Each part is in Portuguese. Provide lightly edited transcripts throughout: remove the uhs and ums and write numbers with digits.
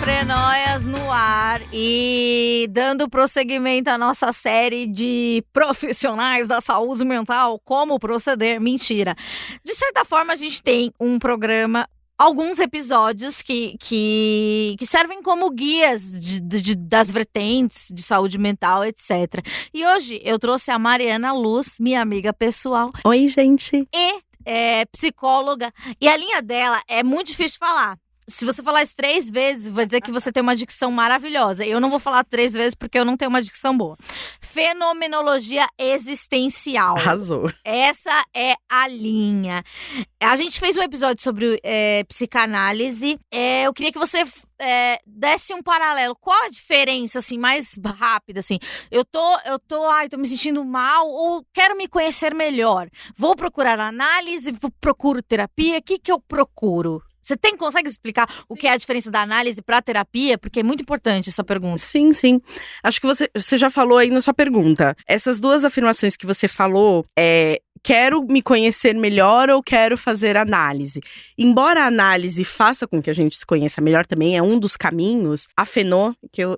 Frenóias no ar e dando prosseguimento à nossa série de profissionais da saúde mental, como proceder. Mentira. De certa forma, a gente tem um programa, alguns episódios que servem como guias das vertentes de saúde mental, etc. E hoje eu trouxe a Mariana Luz, minha amiga pessoal. Oi, gente. E é psicóloga. E a linha dela é muito difícil de falar. Se você falar isso 3 vezes, vai dizer que você tem uma dicção maravilhosa. Eu não vou falar 3 vezes porque eu não tenho uma dicção boa. Fenomenologia existencial. Arrasou. Essa é a linha. A gente fez um episódio sobre psicanálise. Eu queria que você desse um paralelo. Qual a diferença, assim, mais rápida, assim? Eu tô me sentindo mal ou quero me conhecer melhor? Vou procurar análise, procuro terapia? O que eu procuro? Você consegue explicar o que é a diferença da análise para a terapia? Porque é muito importante essa pergunta. Sim. Acho que você já falou aí na sua pergunta. Essas duas afirmações que você falou, quero me conhecer melhor ou quero fazer análise. Embora a análise faça com que a gente se conheça melhor também, é um dos caminhos. A Fenô, que eu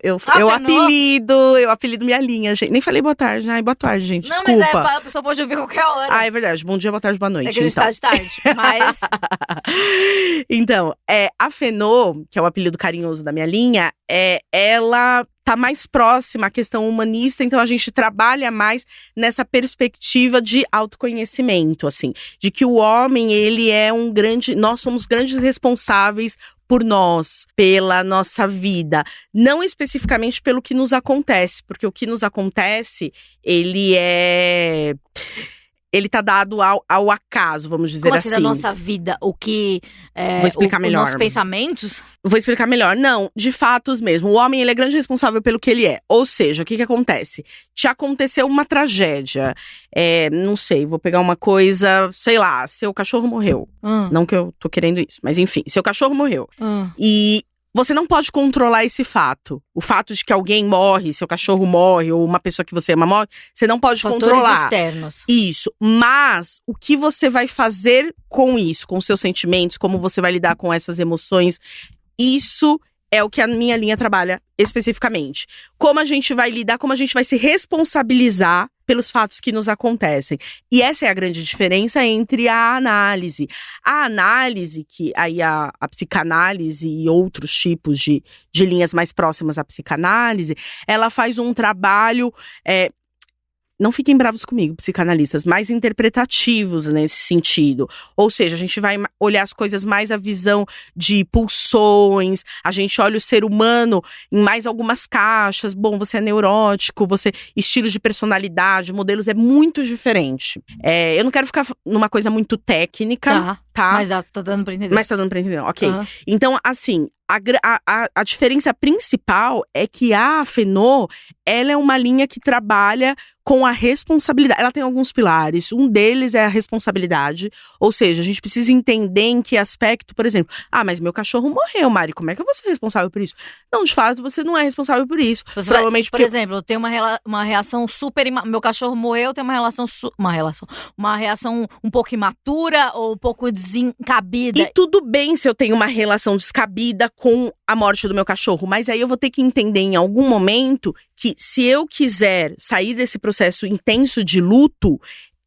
apelido minha linha, gente. Nem falei boa tarde. Ai, boa tarde, gente. Não, desculpa. Mas a pessoa pode ouvir qualquer hora. Ah, é verdade. Bom dia, boa tarde, boa noite. É que a gente tá de tarde, mas... Então, a Fenô, que é o apelido carinhoso da minha linha, ela tá mais próxima à questão humanista, então a gente trabalha mais nessa perspectiva de autoconhecimento, assim, de que o homem, ele é nós somos grandes responsáveis por nós, pela nossa vida, não especificamente pelo que nos acontece, porque o que nos acontece, ele tá dado ao acaso, vamos dizer assim. Como assim, da nossa vida? O que... Vou explicar melhor. Nossos pensamentos? Vou explicar melhor. Não, de fatos mesmo. O homem, ele é grande responsável pelo que ele é. Ou seja, o que acontece? Te aconteceu uma tragédia. Não sei, vou pegar uma coisa, sei lá, seu cachorro morreu. Não que eu tô querendo isso, mas enfim, seu cachorro morreu. E... você não pode controlar esse fato. O fato de que alguém morre, seu cachorro morre, ou uma pessoa que você ama morre, você não pode controlar. Fatores externos. Isso. Mas o que você vai fazer com isso, com os seus sentimentos, como você vai lidar com essas emoções, isso é o que a minha linha trabalha especificamente. Como a gente vai lidar, como a gente vai se responsabilizar pelos fatos que nos acontecem. E essa é a grande diferença entre a análise. A análise, que aí a psicanálise e outros tipos de linhas mais próximas à psicanálise, ela faz um trabalho... não fiquem bravos comigo, psicanalistas, mais interpretativos nesse sentido. Ou seja, a gente vai olhar as coisas mais a visão de pulsões, a gente olha o ser humano em mais algumas caixas. Bom, você é neurótico, estilo de personalidade, modelos é muito diferente. Eu não quero ficar numa coisa muito técnica, tá? Mas tá dando pra entender. Mas tá dando pra entender, ok. Então, assim... A diferença principal é que a Fenô, ela é uma linha que trabalha com a responsabilidade. Ela tem alguns pilares, um deles é a responsabilidade, ou seja, a gente precisa entender em que aspecto, por exemplo, mas meu cachorro morreu, Mari, como é que eu vou ser responsável por isso? Não, de fato, você não é responsável por isso. Provavelmente por exemplo, eu tenho uma reação super... Meu cachorro morreu, eu tenho uma reação um pouco imatura ou um pouco desencabida. E tudo bem se eu tenho uma relação descabida com a morte do meu cachorro, mas aí eu vou ter que entender em algum momento que se eu quiser sair desse processo intenso de luto,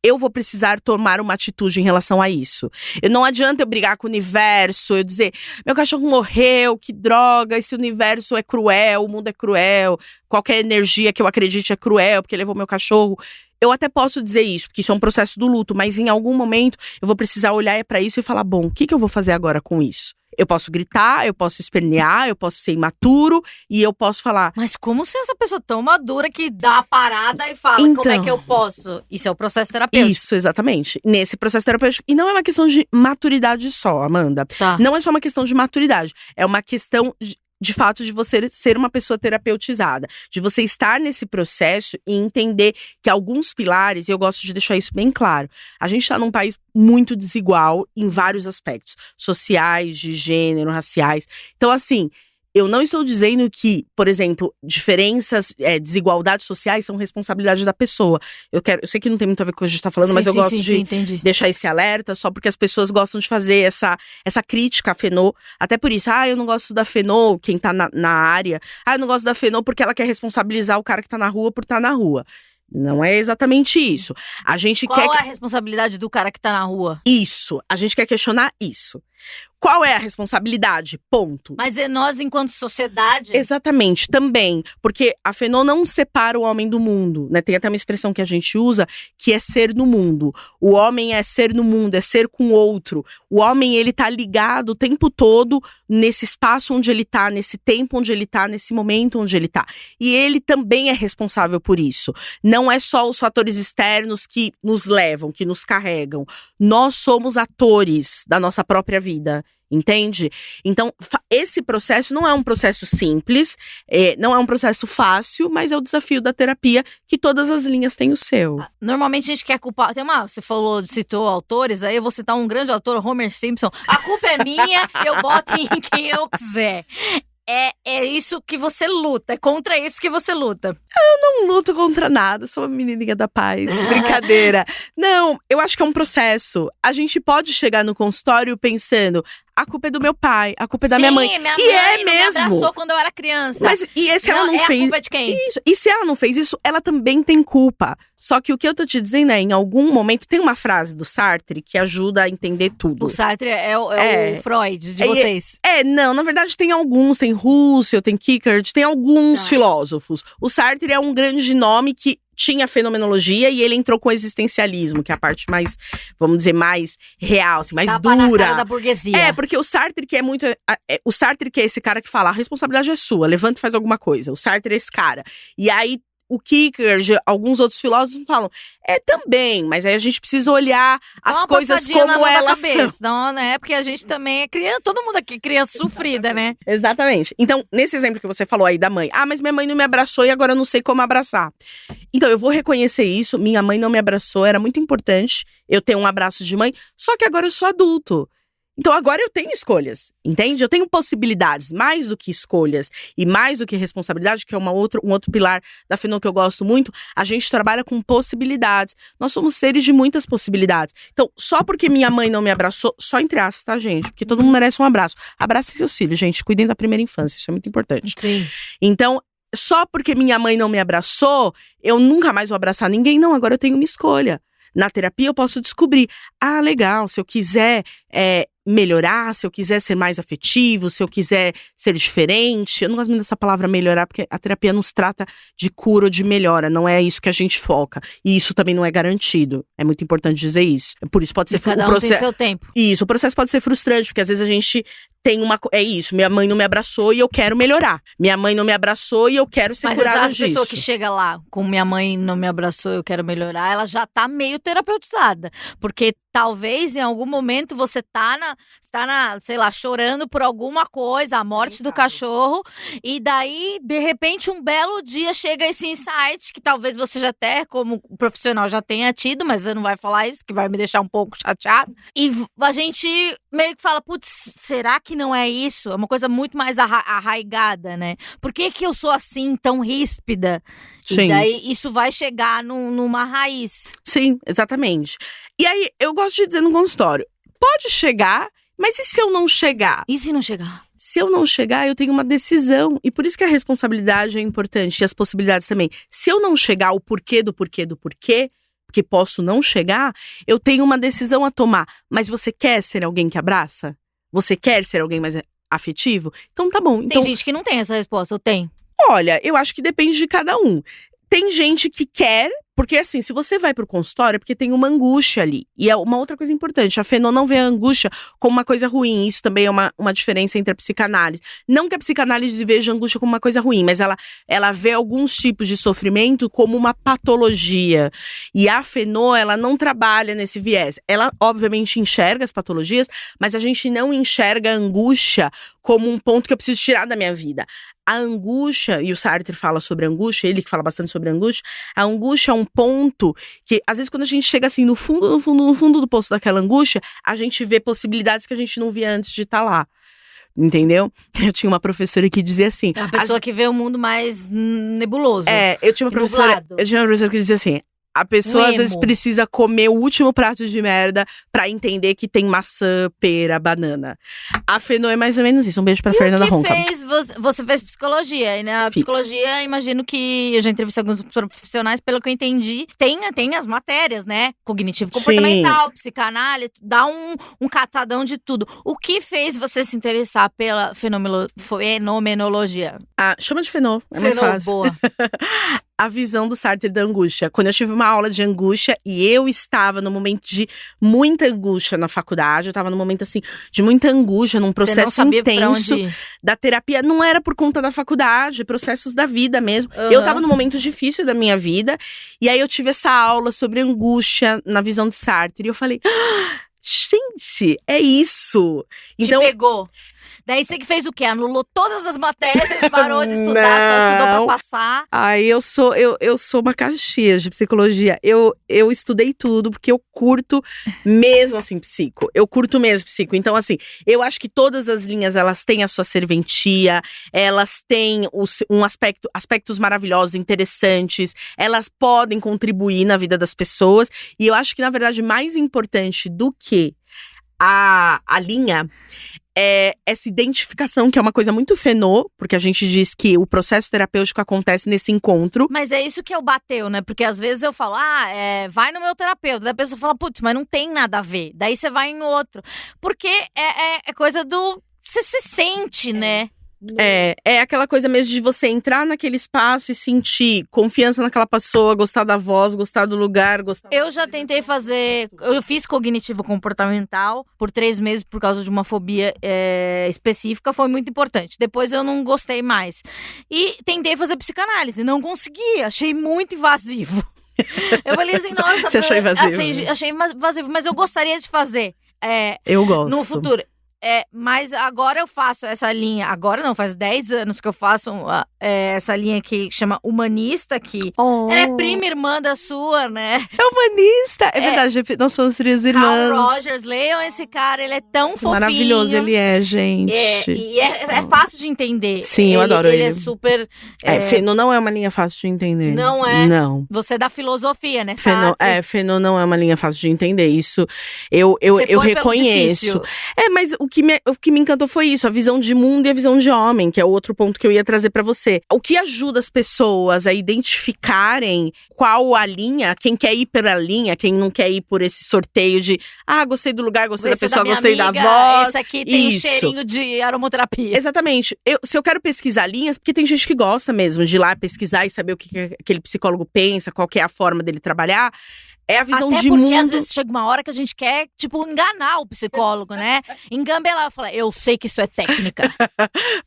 eu vou precisar tomar uma atitude em relação a isso. Não adianta eu brigar com o universo, eu dizer, meu cachorro morreu, que droga, esse universo é cruel, o mundo é cruel, qualquer energia que eu acredite é cruel, porque levou meu cachorro. Eu até posso dizer isso, porque isso é um processo do luto, mas em algum momento eu vou precisar olhar pra isso e falar, bom, o que eu vou fazer agora com isso? Eu posso gritar, eu posso espernear, eu posso ser imaturo e eu posso falar... Mas como ser essa pessoa tão madura que dá a parada e fala, como é que eu posso? Isso é o processo terapêutico. Isso, exatamente. Nesse processo terapêutico. E não é uma questão de maturidade só, Amanda. Tá. Não é só uma questão de maturidade. É uma questão... de fato de você ser uma pessoa terapeutizada, de você estar nesse processo e entender que alguns pilares, e eu gosto de deixar isso bem claro, a gente está num país muito desigual em vários aspectos, sociais, de gênero, raciais. Então, assim, Eu não estou dizendo que, por exemplo, diferenças, desigualdades sociais são responsabilidade da pessoa. Eu sei que não tem muito a ver com o que a gente tá falando, mas eu gosto de deixar esse alerta, só porque as pessoas gostam de fazer essa crítica à Fenô. Até por isso, eu não gosto da Fenô, quem tá na área. Eu não gosto da Fenô porque ela quer responsabilizar o cara que tá na rua por estar na rua. Não é exatamente isso. A gente Qual é a responsabilidade do cara que tá na rua? Isso. A gente quer questionar isso. Qual é a responsabilidade? Ponto. Mas é nós, enquanto sociedade… Exatamente, também. Porque a Fenô não separa o homem do mundo, né? Tem até uma expressão que a gente usa, que é ser no mundo. O homem é ser no mundo, é ser com o outro. O homem, ele tá ligado o tempo todo nesse espaço onde ele tá, nesse tempo onde ele tá, nesse momento onde ele tá. E ele também é responsável por isso. Não é só os fatores externos que nos levam, que nos carregam. Nós somos atores da nossa própria vida. Entende? Então, esse processo não é um processo simples, não é um processo fácil, mas é o desafio da terapia, que todas as linhas têm o seu. Normalmente a gente quer culpar… Você citou autores, aí eu vou citar um grande autor, Homer Simpson. A culpa é minha, eu boto em quem eu quiser. É isso que você luta, é contra isso que você luta. Eu não luto contra nada, sou uma menininha da paz, brincadeira. Não, eu acho que é um processo. A gente pode chegar no consultório pensando… A culpa é do meu pai, a culpa é da minha mãe. Minha e mãe é não mesmo. me abraçou quando eu era criança. Mas e se ela não fez… A culpa é de quem? Isso. E se ela não fez isso, ela também tem culpa. Só que o que eu tô te dizendo é, em algum momento… Tem uma frase do Sartre que ajuda a entender tudo. O Sartre é o Freud de vocês. Não, na verdade tem alguns. Tem Russell, tem Kierkegaard, tem alguns filósofos. O Sartre é um grande nome que tinha fenomenologia e ele entrou com o existencialismo, que é a parte mais, vamos dizer, mais real, assim, mais Tapa dura. na cara da burguesia. Porque o Sartre que é muito… o Sartre que é esse cara que fala, a responsabilidade é sua, levanta e faz alguma coisa. O Sartre é esse cara. E aí, o Kierkegaard, alguns outros filósofos falam, também, mas aí a gente precisa olhar as coisas como elas são. Não, né? Porque a gente também é criança, todo mundo aqui é criança sofrida, né? Exatamente. Então, nesse exemplo que você falou aí da mãe, mas minha mãe não me abraçou e agora eu não sei como abraçar. Então, eu vou reconhecer isso, minha mãe não me abraçou, era muito importante eu ter um abraço de mãe, só que agora eu sou adulto. Então agora eu tenho escolhas, entende? Eu tenho possibilidades, mais do que escolhas e mais do que responsabilidade, que é um outro pilar da Fenô que eu gosto muito. A gente trabalha com possibilidades. Nós somos seres de muitas possibilidades. Então, só porque minha mãe não me abraçou, só entre aspas, tá, gente? Porque todo mundo merece um abraço. Abracem seus filhos, gente. Cuidem da primeira infância, isso é muito importante. Sim. Então, só porque minha mãe não me abraçou, eu nunca mais vou abraçar ninguém. Não, agora eu tenho uma escolha. Na terapia eu posso descobrir, legal, se eu quiser melhorar, se eu quiser ser mais afetivo, se eu quiser ser diferente. Eu não gosto muito dessa palavra melhorar, porque a terapia nos trata de cura ou de melhora, não é isso que a gente foca. E isso também não é garantido, é muito importante dizer isso. Por isso pode ser… Cada um tem seu tempo. Isso, o processo pode ser frustrante, porque às vezes a gente tem minha mãe não me abraçou e eu quero melhorar. Minha mãe não me abraçou e eu quero ser curada disso. Mas a pessoa que chega lá com minha mãe não me abraçou, eu quero melhorar, ela já tá meio terapeutizada. Porque talvez em algum momento você está na, sei lá, chorando por alguma coisa, a morte do cachorro, e daí, de repente, um belo dia chega esse insight, que talvez você já até, como profissional, já tenha tido, mas você não vai falar isso, que vai me deixar um pouco chateado. E a gente meio que fala, putz, será que não é isso? É uma coisa muito mais arraigada, né? Por que eu sou assim, tão ríspida? Sim. E daí isso vai chegar numa raiz. Sim, exatamente. E aí, eu gosto de dizer no consultório, pode chegar, mas e se eu não chegar? E se não chegar? Se eu não chegar, eu tenho uma decisão. E por isso que a responsabilidade é importante, e as possibilidades também. Se eu não chegar, o porquê do porquê do porquê, porque posso não chegar, eu tenho uma decisão a tomar. Mas você quer ser alguém que abraça? Você quer ser alguém mais afetivo? Então tá bom. Tem gente que não tem essa resposta, eu tenho. Olha, eu acho que depende de cada um. Tem gente que quer, porque assim, se você vai pro consultório é porque tem uma angústia ali. E é uma outra coisa importante, a Fenô não vê a angústia como uma coisa ruim. Isso também é uma diferença entre a psicanálise. Não que a psicanálise veja a angústia como uma coisa ruim, mas ela vê alguns tipos de sofrimento como uma patologia. E a Fenô, ela não trabalha nesse viés. Ela, obviamente, enxerga as patologias, mas a gente não enxerga a angústia como um ponto que eu preciso tirar da minha vida. A angústia, e o Sartre fala sobre a angústia, ele que fala bastante sobre a angústia é um ponto que, às vezes, quando a gente chega assim no fundo do poço daquela angústia, a gente vê possibilidades que a gente não via antes de estar lá. entendeu? Eu tinha uma professora que dizia assim… É uma pessoa que vê o mundo mais nebuloso. Eu tinha uma professora que dizia assim… A pessoa às vezes precisa comer o último prato de merda pra entender que tem maçã, pera, banana. A Fenô é mais ou menos isso. Um beijo pra Fernanda Ronca. Você fez psicologia, e na psicologia, imagino que… Eu já entrevistei alguns profissionais, pelo que eu entendi, tem as matérias, né? Cognitivo-comportamental, psicanálise, dá um catadão de tudo. O que fez você se interessar pela fenomenologia? Chama de Fenô, é mais fácil. Boa. A visão do Sartre da angústia. Quando eu tive uma aula de angústia e eu estava no momento de muita angústia na faculdade, eu estava num momento assim de muita angústia, num processo intenso da terapia. Não era por conta da faculdade, processos da vida mesmo. Eu estava num momento difícil da minha vida e aí eu tive essa aula sobre angústia na visão de Sartre e eu falei, gente, é isso. Então, te pegou. Daí você que fez o quê? Anulou todas as matérias, parou de estudar, só estudou pra passar? Eu sou uma caixinha de psicologia. Eu estudei tudo porque eu curto mesmo, assim, psico. Eu curto mesmo psico. Então, assim, eu acho que todas as linhas, elas têm a sua serventia, elas têm aspectos maravilhosos, interessantes, elas podem contribuir na vida das pessoas. E eu acho que, na verdade, mais importante do que a linha é essa identificação, que é uma coisa muito Fenô, porque a gente diz que o processo terapêutico acontece nesse encontro. Mas é isso que eu bateu, né? Porque às vezes eu falo, vai no meu terapeuta. Daí a pessoa fala, putz, mas não tem nada a ver. Daí você vai em outro. Porque é coisa do… Você se sente, né? É aquela coisa mesmo de você entrar naquele espaço e sentir confiança naquela pessoa, gostar da voz, gostar do lugar, gostar… Eu já tentei fazer… Eu fiz cognitivo comportamental por 3 meses por causa de uma fobia específica, foi muito importante. Depois eu não gostei mais. E tentei fazer psicanálise, não consegui, achei muito invasivo. Eu falei assim, nossa… Você achou invasivo? Achei invasivo, mas eu gostaria de fazer. Eu gosto. No futuro. Mas agora eu faço essa linha. Agora não, faz 10 anos que eu faço essa linha que chama Humanista, que ela é prima irmã da sua, né? É humanista! É verdade, nós somos 3 irmãs. Carl Rogers, leiam esse cara, ele é tão fofinho. Maravilhoso ele é, gente. E é fácil de entender. Sim, eu adoro ele. Ele é super… Fenô não é uma linha fácil de entender. Não é? Não. Você é da filosofia, né? Fenô não é uma linha fácil de entender. Isso eu reconheço. Mas o que me encantou foi isso, a visão de mundo e a visão de homem, que é o outro ponto que eu ia trazer pra você. O que ajuda as pessoas a identificarem qual a linha, quem quer ir pela linha, quem não quer ir por esse sorteio de gostei do lugar, gostei da pessoa, gostei da voz. Esse aqui tem um cheirinho de aromaterapia. Exatamente. Se eu quero pesquisar linhas, porque tem gente que gosta mesmo de ir lá pesquisar e saber o que aquele psicólogo pensa, qual que é a forma dele trabalhar. É a visão de mundo. Até porque às vezes chega uma hora que a gente quer, enganar o psicólogo, né? Engambelar, falar, eu sei que isso é técnica.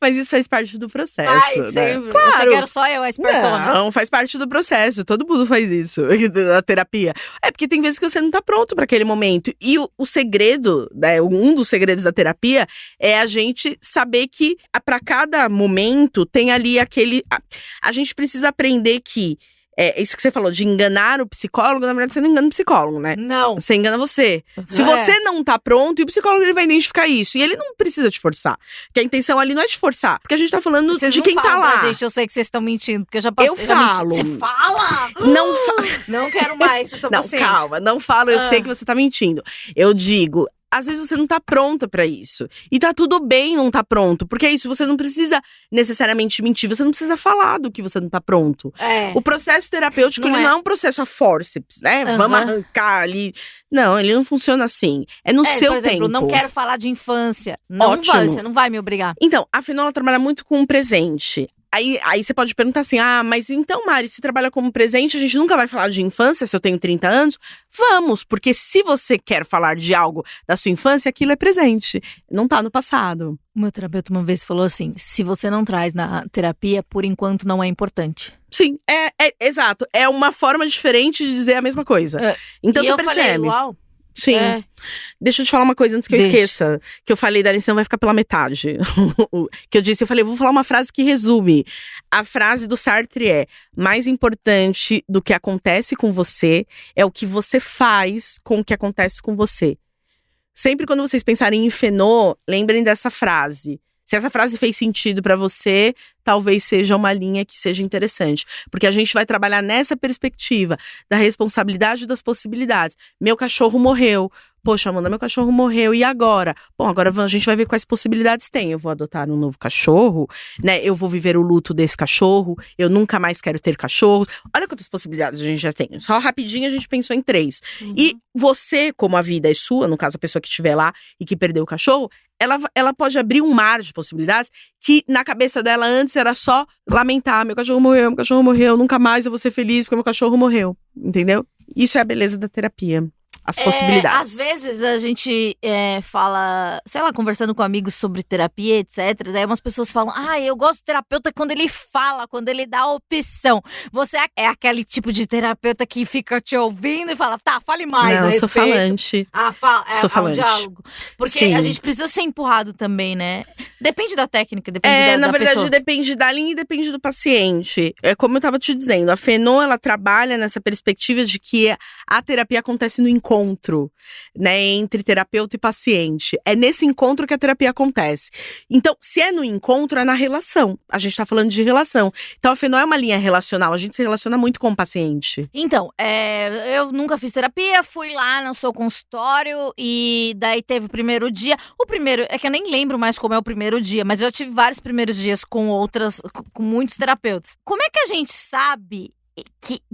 Mas isso faz parte do processo, né? Sempre. Claro. Eu achei que era só eu, a espertona. Não, faz parte do processo. Todo mundo faz isso, na terapia. Porque tem vezes que você não tá pronto para aquele momento. E o segredo, né, um dos segredos da terapia é a gente saber que para cada momento tem ali aquele… A gente precisa aprender que… isso que você falou, de enganar o psicólogo, na verdade você não engana o psicólogo, né? Não. Você engana você. Se você não tá pronto, e o psicólogo ele vai identificar isso. E ele não precisa te forçar. Porque a intenção ali não é te forçar. Porque a gente tá falando vocês de quem tá lá. Gente, eu sei que vocês estão mentindo, porque eu já passei. Eu falo. Você fala? Não quero mais, eu sou paciente. Calma, não falo, eu sei que você tá mentindo. Eu digo… Às vezes você não tá pronta pra isso. E tá tudo bem não tá pronto. Porque é isso, você não precisa necessariamente mentir. Você não precisa falar do que você não tá pronto. O processo terapêutico, ele não é um processo a fórceps, né? Vamos arrancar ali. Não, ele não funciona assim. É no seu por exemplo, tempo. Não quero falar de infância. Não vai, você não vai me obrigar. Então, a Fenô, ela trabalha muito com o presente. Aí você pode perguntar assim, mas então, Mari, se trabalha como presente, a gente nunca vai falar de infância se eu tenho 30 anos? Vamos, porque se você quer falar de algo da sua infância, aquilo é presente, não tá no passado. O meu terapeuta uma vez falou assim, se você não traz na terapia, por enquanto não é importante. Sim, exato, é uma forma diferente de dizer a mesma coisa. Então você percebe. Falei, uau. Sim. Deixa eu te falar uma coisa antes que eu esqueça. Que eu falei da lição vai ficar pela metade. Que eu falei, vou falar uma frase que resume. A frase do Sartre é: mais importante do que acontece com você é o que você faz com o que acontece com você. Sempre quando vocês pensarem em Fenô, lembrem dessa frase. Se essa frase fez sentido pra você, talvez seja uma linha que seja interessante. Porque a gente vai trabalhar nessa perspectiva da responsabilidade das possibilidades. Meu cachorro morreu. Poxa, Amanda, meu cachorro morreu, e agora? Bom, agora a gente vai ver quais possibilidades tem. Eu vou adotar um novo cachorro, né? Eu vou viver o luto desse cachorro, eu nunca mais quero ter cachorros. Olha quantas possibilidades a gente já tem. Só rapidinho a gente pensou em 3. E você, como a vida é sua, no caso a pessoa que estiver lá e que perdeu o cachorro, ela pode abrir um mar de possibilidades que na cabeça dela antes era só lamentar. Meu cachorro morreu, nunca mais eu vou ser feliz porque meu cachorro morreu. Entendeu? Isso é a beleza da terapia. As possibilidades. Às vezes a gente fala, sei lá, conversando com amigos sobre terapia, etc. Daí umas pessoas falam, eu gosto de terapeuta quando ele fala, quando ele dá a opção. Você é aquele tipo de terapeuta que fica te ouvindo e fala, tá, fale mais. Não, eu sou falante. Sou falante. Um diálogo. Porque Sim. a gente precisa ser empurrado também, né? Depende da técnica, depende da na verdade, pessoa. depende da linha e depende do paciente. É como eu tava te dizendo, a Fenô, ela trabalha nessa perspectiva de que a terapia acontece no encontro, né, entre terapeuta e paciente. É nesse encontro que a terapia acontece. Então, se é no encontro, é na relação. A gente tá falando de relação. Então, a Fenô é uma linha relacional. A gente se relaciona muito com o paciente. Então, eu nunca fiz terapia, fui lá no seu consultório e daí teve o primeiro dia. O primeiro, é que eu nem lembro mais como é o primeiro dia, mas eu já tive vários primeiros dias com muitos terapeutas. Como é que a gente sabe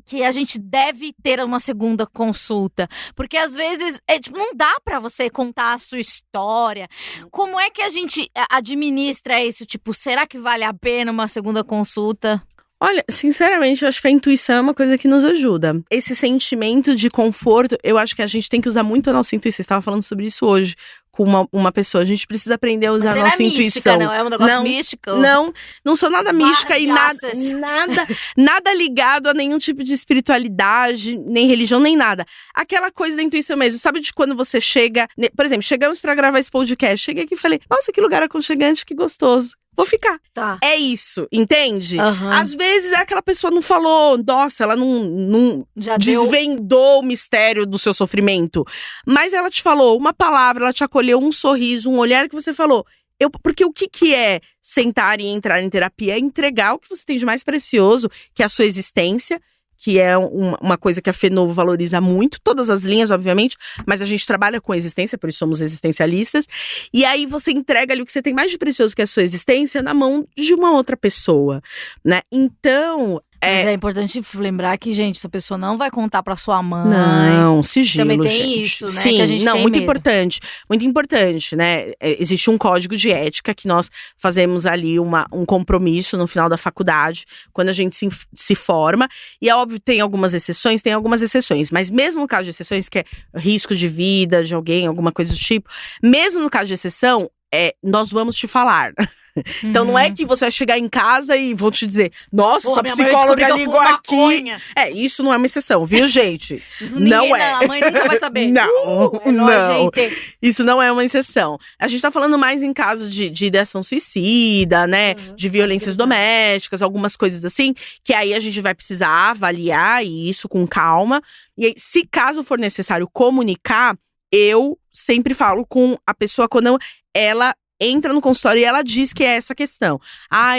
que a gente deve ter uma segunda consulta? Porque às vezes não dá pra você contar a sua história. Como é que a gente administra isso? Tipo, será que vale a pena uma segunda consulta? Olha, sinceramente, eu acho que a intuição é uma coisa que nos ajuda. Esse sentimento de conforto, eu acho que a gente tem que usar muito a nossa intuição. Eu estava falando sobre isso hoje com uma pessoa. A gente precisa aprender a usar a nossa intuição. Mística, não? É um negócio místico? Não sou nada mística e nada ligado a nenhum tipo de espiritualidade, nem religião, nem nada. Aquela coisa da intuição mesmo. Sabe de quando você chega… Por exemplo, chegamos pra gravar esse podcast. Cheguei aqui e falei, nossa, que lugar aconchegante, que gostoso. Vou ficar. Tá. É isso, entende? Uhum. Às vezes aquela pessoa não falou, nossa, ela não Já desvendou o mistério do seu sofrimento. Mas ela te falou uma palavra, ela te acolheu, um sorriso, um olhar que você falou. Porque o que é sentar e entrar em terapia? É entregar o que você tem de mais precioso, que é a sua existência, que é uma coisa que a Fenovo valoriza muito, todas as linhas, obviamente, mas a gente trabalha com existência, por isso somos existencialistas. E aí você entrega ali o que você tem mais de precioso, que é a sua existência, na mão de uma outra pessoa, né? Então… Mas é importante lembrar que, gente, essa pessoa não vai contar pra sua mãe. Não, sigilo, também tem gente. isso, né? Sim, que a gente tem muito medo. muito importante, né? Existe um código de ética que nós fazemos ali um compromisso no final da faculdade, quando a gente se forma. E é óbvio, tem algumas exceções, mas mesmo no caso de exceções, que é risco de vida de alguém, alguma coisa do tipo, mesmo no caso de exceção, nós vamos te falar. Então não é que você vai chegar em casa e vão te dizer, nossa, sua psicóloga ligou aqui. Isso não é uma exceção, viu, gente? Não é. A mãe nunca vai saber. Não. Gente. Isso não é uma exceção. A gente tá falando mais em casos de ideação suicida, né? De violências domésticas, algumas coisas assim, que aí a gente vai precisar avaliar isso com calma. E aí, se caso for necessário comunicar, eu sempre falo com a pessoa quando ela entra no consultório e ela diz que é essa questão.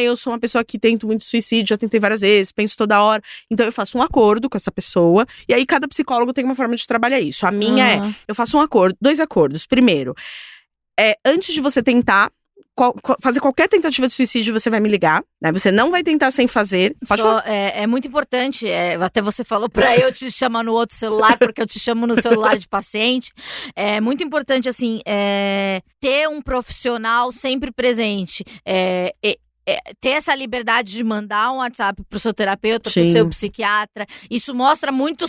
Eu sou uma pessoa que tento muito suicídio, já tentei várias vezes, penso toda hora. Então eu faço um acordo com essa pessoa. E aí cada psicólogo tem uma forma de trabalhar isso. A minha eu faço um acordo, 2 acordos. Primeiro, antes de você tentar fazer qualquer tentativa de suicídio, você vai me ligar, né? Você não vai tentar sem fazer. É muito importante, até você falou pra eu te chamar no outro celular, porque eu te chamo no celular de paciente. É muito importante, assim, ter um profissional sempre presente. Ter essa liberdade de mandar um WhatsApp pro seu terapeuta, pro seu psiquiatra. Isso mostra muito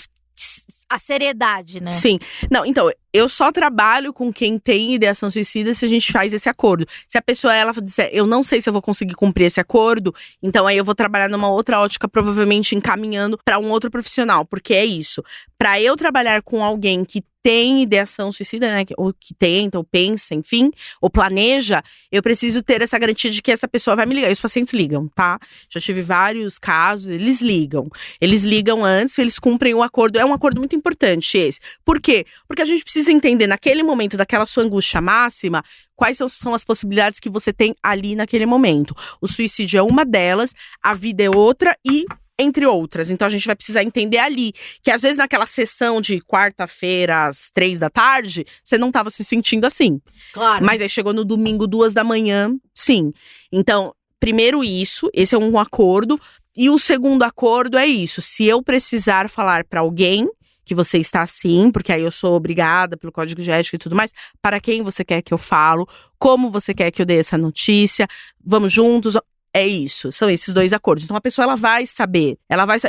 a seriedade, né? Sim. Não, então, eu só trabalho com quem tem ideação suicida se a gente faz esse acordo. Se a pessoa, ela disser, eu não sei se eu vou conseguir cumprir esse acordo, então aí eu vou trabalhar numa outra ótica, provavelmente encaminhando pra um outro profissional, porque é isso. Pra eu trabalhar com alguém que tem ideação suicida, né, ou que tenta, ou pensa, enfim, ou planeja, eu preciso ter essa garantia de que essa pessoa vai me ligar. E os pacientes ligam, tá? Já tive vários casos, eles ligam. Eles ligam antes, eles cumprem o acordo. É um acordo muito importante esse. Por quê? Porque a gente precisa precisa entender naquele momento, daquela sua angústia máxima, quais são as possibilidades que você tem ali naquele momento. O suicídio é uma delas, a vida é outra e entre outras. Então a gente vai precisar entender ali que às vezes naquela sessão de quarta-feira às 3 da tarde, você não estava se sentindo assim. Claro. Mas aí chegou no domingo 2 da manhã, sim. Então, primeiro isso, esse é um acordo. E o segundo acordo é isso, se eu precisar falar para alguém que você está assim, porque aí eu sou obrigada pelo código de ética e tudo mais, para quem você quer que eu falo, como você quer que eu dê essa notícia, vamos juntos. É isso, são esses 2 acordos. Então a pessoa, ela vai saber,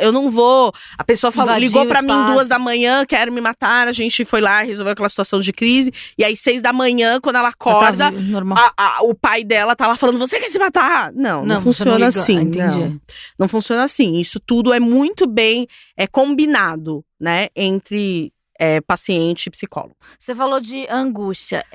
eu não vou, a pessoa ligou pra mim 2 da manhã, quer me matar, a gente foi lá, resolveu aquela situação de crise, e aí 6 da manhã, quando ela acorda, o pai dela tá lá falando, você quer se matar? Não funciona assim, não funciona assim, isso tudo é muito bem combinado, né, entre paciente e psicólogo. Você falou de angústia.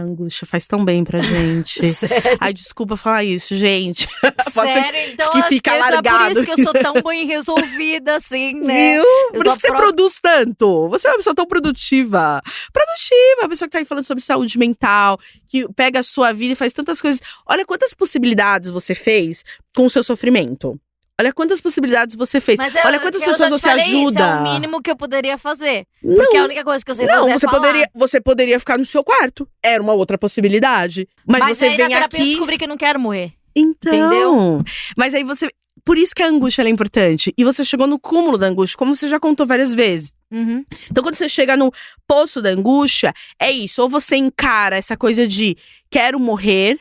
Angústia faz tão bem pra gente. Sério? Ai, desculpa falar isso, gente. Pode ser então que acho fica que largado. É por isso que eu sou tão bem resolvida, assim, né? Viu? Por isso que você produz tanto. Você é uma pessoa tão produtiva. A pessoa que tá aí falando sobre saúde mental, que pega a sua vida e faz tantas coisas. Olha quantas possibilidades você fez com o seu sofrimento. Olha quantas possibilidades você fez. Olha quantas pessoas você ajuda. Isso é o mínimo que eu poderia fazer. Porque a única coisa que eu sei fazer é falar. Você poderia ficar no seu quarto. Era uma outra possibilidade. Mas você aí vem na terapia aqui... eu descobri que eu não quero morrer. Então, entendeu? Mas aí você... Por isso que a angústia ela é importante. E você chegou no cúmulo da angústia, como você já contou várias vezes. Uhum. Então, quando você chega no poço da angústia, é isso. Ou você encara essa coisa de quero morrer,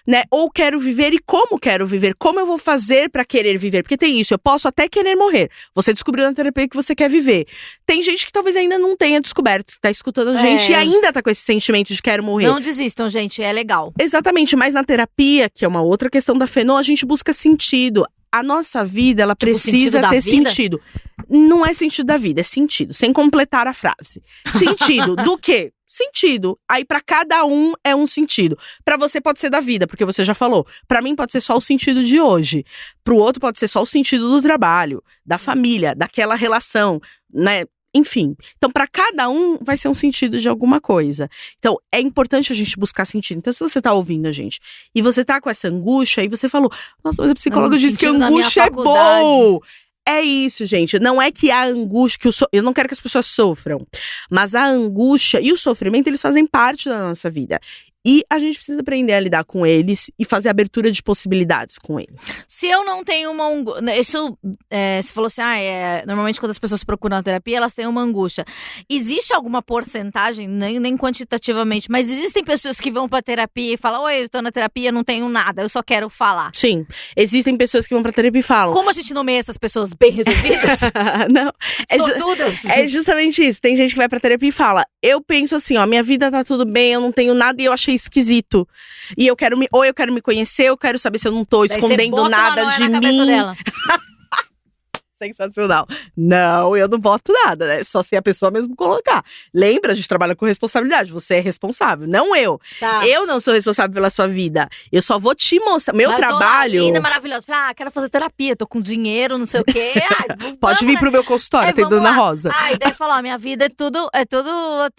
né? Ou quero viver e como quero viver? Como eu vou fazer pra querer viver? Porque tem isso, eu posso até querer morrer. Você descobriu na terapia que você quer viver. Tem gente que talvez ainda não tenha descoberto, que tá escutando a gente e ainda tá com esse sentimento de quero morrer. Não desistam, gente, é legal. Exatamente, mas na terapia, que é uma outra questão da Fenô, a gente busca sentido. A nossa vida, ela precisa ter sentido. Não é sentido da vida, é sentido, sem completar a frase. Sentido do quê? Sentido. Aí pra cada um é um sentido. Pra você pode ser da vida, porque você já falou. Pra mim pode ser só o sentido de hoje. Pro outro pode ser só o sentido do trabalho, da família, daquela relação, né? Enfim. Então pra cada um vai ser um sentido de alguma coisa. Então é importante a gente buscar sentido. Então se você tá ouvindo a gente e você tá com essa angústia e você falou, nossa, mas a psicóloga disse que a angústia é bom. É isso, gente. Não é que a angústia, eu não quero que as pessoas sofram, mas a angústia e o sofrimento, eles fazem parte da nossa vida. E a gente precisa aprender a lidar com eles e fazer abertura de possibilidades com eles. Se eu não tenho uma angústia... Isso, você falou assim, normalmente quando as pessoas procuram a terapia, elas têm uma angústia. Existe alguma porcentagem, nem quantitativamente, mas existem pessoas que vão pra terapia e falam, oi, eu tô na terapia, não tenho nada, eu só quero falar. Sim, existem pessoas que vão pra terapia e falam... Como a gente nomeia essas pessoas bem resolvidas? Não. Sortudas? É justamente isso. Tem gente que vai pra terapia e fala, eu penso assim, minha vida tá tudo bem, eu não tenho nada e eu achei esquisito. E eu quero me conhecer, eu quero saber se eu não tô escondendo nada de mim. Dela. Sensacional. Não, eu não boto nada, né? Só se a pessoa mesmo colocar. Lembra, a gente trabalha com responsabilidade. Você é responsável, não eu. Tá. Eu não sou responsável pela sua vida. Eu só vou te mostrar. Meu trabalho. Eu tô linda, maravilhosa. Falei, quero fazer terapia, tô com dinheiro, não sei o quê. Pode vir pro meu consultório, tem Dona Rosa. E daí falou, minha vida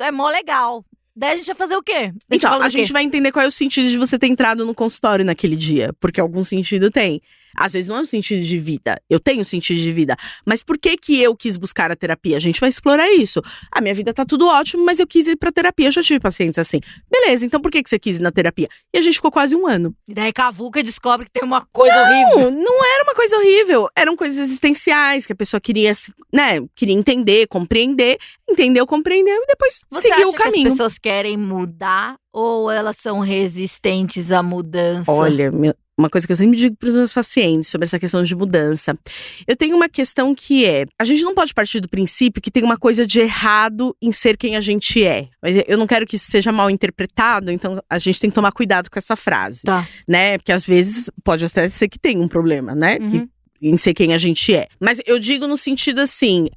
é mó legal. Daí a gente vai fazer o quê? Então, a gente vai entender qual é o sentido de você ter entrado no consultório naquele dia. Porque algum sentido tem. Às vezes não é um sentido de vida. Eu tenho sentido de vida. Mas por que eu quis buscar a terapia? A gente vai explorar isso. A minha vida tá tudo ótimo, mas eu quis ir pra terapia. Eu já tive pacientes assim. Beleza, então por que você quis ir na terapia? E a gente ficou quase 1 ano. E daí cavuca descobre que tem uma coisa horrível. Não era uma coisa horrível. Eram coisas existenciais que a pessoa queria, né? Queria entender, compreender. Entendeu, compreendeu e depois seguiu o caminho. Que as pessoas querem mudar ou elas são resistentes à mudança? Olha, uma coisa que eu sempre digo para os meus pacientes sobre essa questão de mudança. Eu tenho uma questão que a gente não pode partir do princípio que tem uma coisa de errado em ser quem a gente é. Mas eu não quero que isso seja mal interpretado, então a gente tem que tomar cuidado com essa frase. Tá. Né? Porque às vezes pode até ser que tem um problema, né? Uhum. Em ser quem a gente é. Mas eu digo no sentido assim,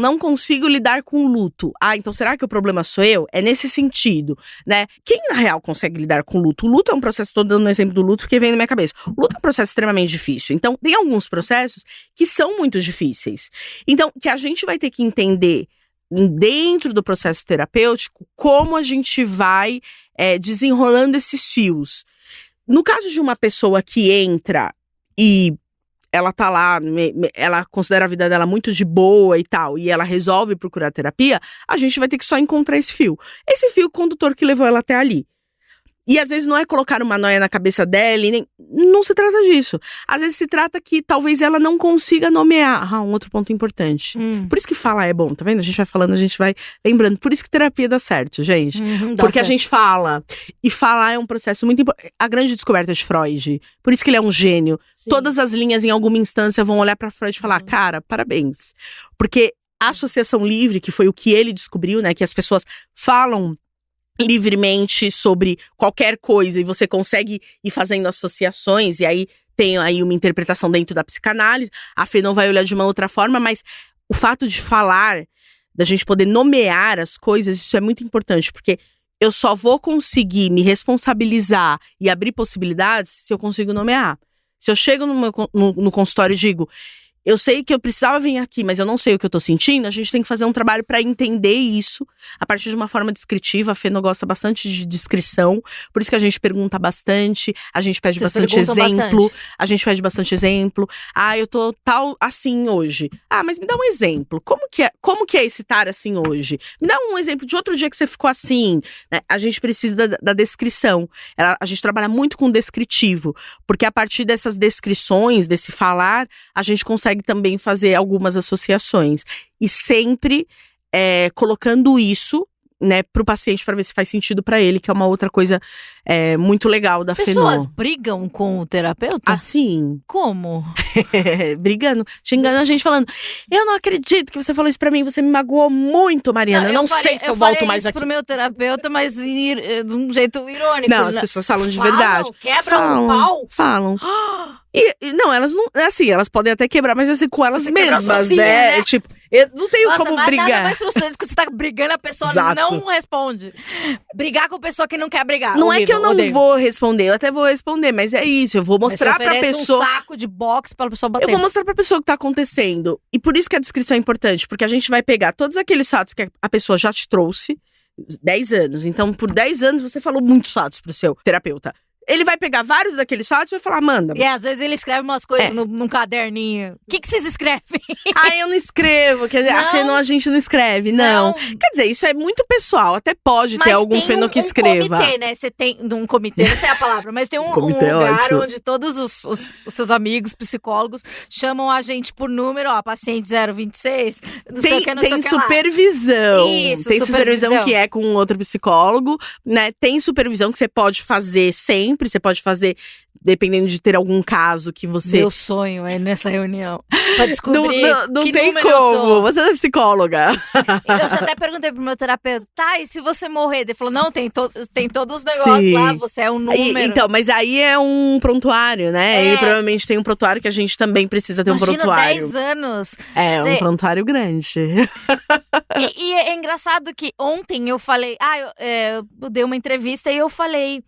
não consigo lidar com o luto. Então será que o problema sou eu? É nesse sentido, né? Quem na real consegue lidar com o luto? O luto é um processo, tô dando um exemplo do luto porque vem na minha cabeça. O luto é um processo extremamente difícil. Então tem alguns processos que são muito difíceis. Então, que a gente vai ter que entender dentro do processo terapêutico, como a gente vai desenrolando esses fios. No caso de uma pessoa que entra e ela tá lá, ela considera a vida dela muito de boa e tal, e ela resolve procurar terapia, a gente vai ter que só encontrar esse fio. Esse fio condutor que levou ela até ali. E às vezes não é colocar uma noia na cabeça dela, não se trata disso. Às vezes se trata que talvez ela não consiga nomear. Um outro ponto importante. Por isso que falar é bom, tá vendo? A gente vai falando, a gente vai lembrando. Por isso que terapia dá certo, gente. Porque a gente fala. E falar é um processo muito importante. A grande descoberta de Freud. Por isso que ele é um gênio. Sim. Todas as linhas, em alguma instância, vão olhar pra Freud e falar, cara, parabéns. Porque a associação livre, que foi o que ele descobriu, né? Que as pessoas falam livremente sobre qualquer coisa e você consegue ir fazendo associações e aí tem aí uma interpretação dentro da psicanálise. A Fê não vai olhar de uma outra forma, mas o fato de falar, da gente poder nomear as coisas, isso é muito importante, porque eu só vou conseguir me responsabilizar e abrir possibilidades se eu consigo nomear. Se eu chego no consultório e digo, eu sei que eu precisava vir aqui, mas eu não sei o que eu tô sentindo, a gente tem que fazer um trabalho pra entender isso a partir de uma forma descritiva. A Fê não gosta bastante de descrição, por isso que a gente pergunta bastante, a gente pede bastante exemplo. A gente pede bastante exemplo. Eu tô tal assim hoje. Mas me dá um exemplo. Como que é esse estar assim hoje? Me dá um exemplo de outro dia que você ficou assim. Né? A gente precisa da descrição. A gente trabalha muito com descritivo, porque a partir dessas descrições, desse falar, a gente consegue também fazer algumas associações. E sempre colocando isso, né, pro paciente para ver se faz sentido para ele, que é uma outra coisa muito legal da Fenô. Pessoas brigam com o terapeuta? Assim. Como? Brigando, xingando a gente, falando, eu não acredito que você falou isso pra mim, você me magoou muito, Mariana, eu não sei se eu volto mais aqui. Eu falei isso pro meu terapeuta, mas de um jeito irônico. Não, as pessoas falam de verdade. Quebram um pau? Falam. E não, elas não, assim, elas podem até quebrar, mas assim, com elas você mesmas, né? Tipo, eu não tenho como brigar. Nada mais frustrante que você tá brigando e a pessoa não responde. Brigar com a pessoa que não quer brigar. Não é que eu não vou responder, eu até vou responder, mas é isso, eu vou mostrar pra pessoa. Um saco de boxe pra pessoa bater. Eu vou mostrar pra pessoa o que tá acontecendo. E por isso que a descrição é importante, porque a gente vai pegar todos aqueles fatos que a pessoa já te trouxe, 10 anos. Então, por 10 anos, você falou muitos fatos pro seu terapeuta. Ele vai pegar vários daqueles fatos e vai falar, manda. E às vezes ele escreve umas coisas num caderninho. O que vocês escrevem? Eu não escrevo. Quer dizer, a Fenô a gente não escreve, não. Quer dizer, isso é muito pessoal. Até pode ter algum Fenô que escreva. Mas tem um comitê, né? Você tem um comitê, não sei a palavra, mas tem um lugar onde todos os seus amigos psicólogos chamam a gente por número, paciente 026, não sei o que, não sei o que Tem supervisão. Isso, tem supervisão que é com outro psicólogo, né? Tem supervisão que você pode fazer sempre. Você pode fazer, dependendo de ter algum caso que você... Meu sonho é nessa reunião. Pra descobrir não que tem número como. eu sou. Você é psicóloga. Eu já até perguntei pro meu terapeuta, e se você morrer? Ele falou, não, tem todos os negócios lá, você é um número. Então, mas aí é um prontuário, né? Ele provavelmente tem um prontuário que a gente também precisa ter. Imagina, um prontuário. 10 anos. Um prontuário grande. E é engraçado que ontem eu falei, eu dei uma entrevista e eu falei...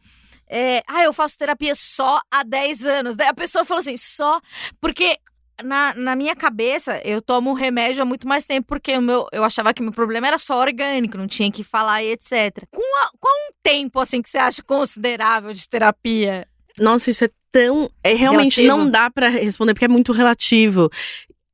eu faço terapia só há 10 anos. Daí a pessoa falou assim, só... Porque na minha cabeça, eu tomo remédio há muito mais tempo, porque eu achava que meu problema era só orgânico, não tinha que falar e etc. Qual um tempo, assim, que você acha considerável de terapia? Nossa, isso é tão... realmente relativo? Não dá pra responder, porque é muito relativo.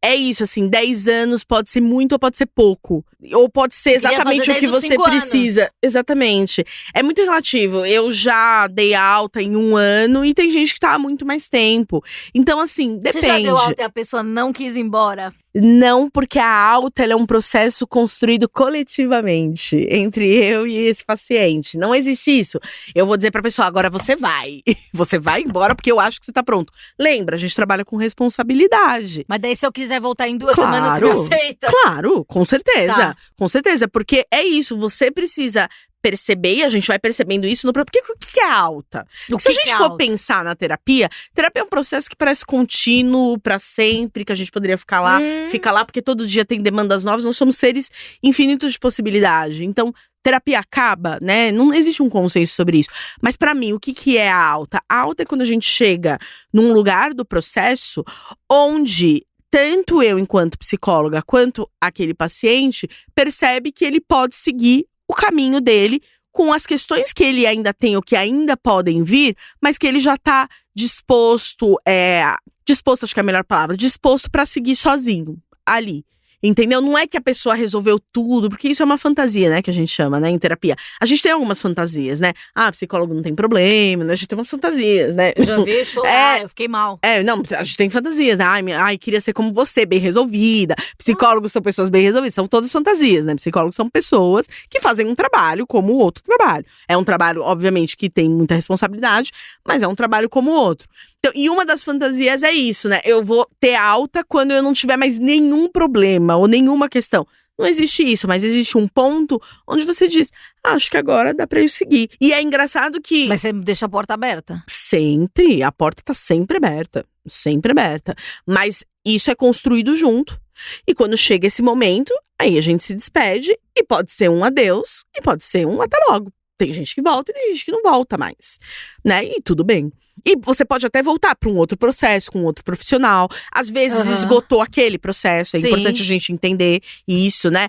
É isso, assim, 10 anos pode ser muito ou pode ser pouco. Ou pode ser exatamente o que você precisa. Exatamente. É muito relativo. Eu já dei alta em 1 ano e tem gente que tá há muito mais tempo. Então, assim, depende. Você já deu alta e a pessoa não quis ir embora? Não, porque a alta ela é um processo construído coletivamente entre eu e esse paciente. Não existe isso. Eu vou dizer pra pessoa, agora você vai. Você vai embora porque eu acho que você tá pronto. Lembra, a gente trabalha com responsabilidade. Mas daí se eu quiser voltar em 2 semanas, você me aceita? Claro, com certeza. Tá. Com certeza, porque é isso, você precisa perceber, e a gente vai percebendo isso no próprio. O que é alta? Se a gente for pensar na terapia é um processo que parece contínuo pra sempre, que a gente poderia ficar lá, fica lá porque todo dia tem demandas novas, nós somos seres infinitos de possibilidade. Então, terapia acaba, né? Não existe um consenso sobre isso. Mas pra mim, o que é a alta? A alta é quando a gente chega num lugar do processo onde tanto eu, enquanto psicóloga, quanto aquele paciente, percebe que ele pode seguir o caminho dele com as questões que ele ainda tem ou que ainda podem vir, mas que ele já tá disposto, acho que é a melhor palavra, disposto para seguir sozinho, ali. Entendeu? Não é que a pessoa resolveu tudo, porque isso é uma fantasia, né, que a gente chama, né, em terapia. A gente tem algumas fantasias, né? Psicólogo não tem problema, né? A gente tem umas fantasias, né? Eu já vi chorar, eu fiquei mal. Não, a gente tem fantasias. Ai, queria ser como você, bem resolvida. Psicólogos são pessoas bem resolvidas, são todas fantasias, né? Psicólogos são pessoas que fazem um trabalho como o outro trabalho. É um trabalho, obviamente, que tem muita responsabilidade, mas é um trabalho como o outro. Então, e uma das fantasias é isso, né? Eu vou ter alta quando eu não tiver mais nenhum problema ou nenhuma questão. Não existe isso, mas existe um ponto onde você diz, acho que agora dá pra eu seguir. E é engraçado que… Mas você deixa a porta aberta. Sempre, a porta tá sempre aberta, sempre aberta. Mas isso é construído junto. E quando chega esse momento, aí a gente se despede e pode ser um adeus e pode ser um até logo. Tem gente que volta e tem gente que não volta mais, né? E tudo bem. E você pode até voltar para um outro processo, com outro profissional. Às vezes esgotou aquele processo. É importante a gente entender isso, né?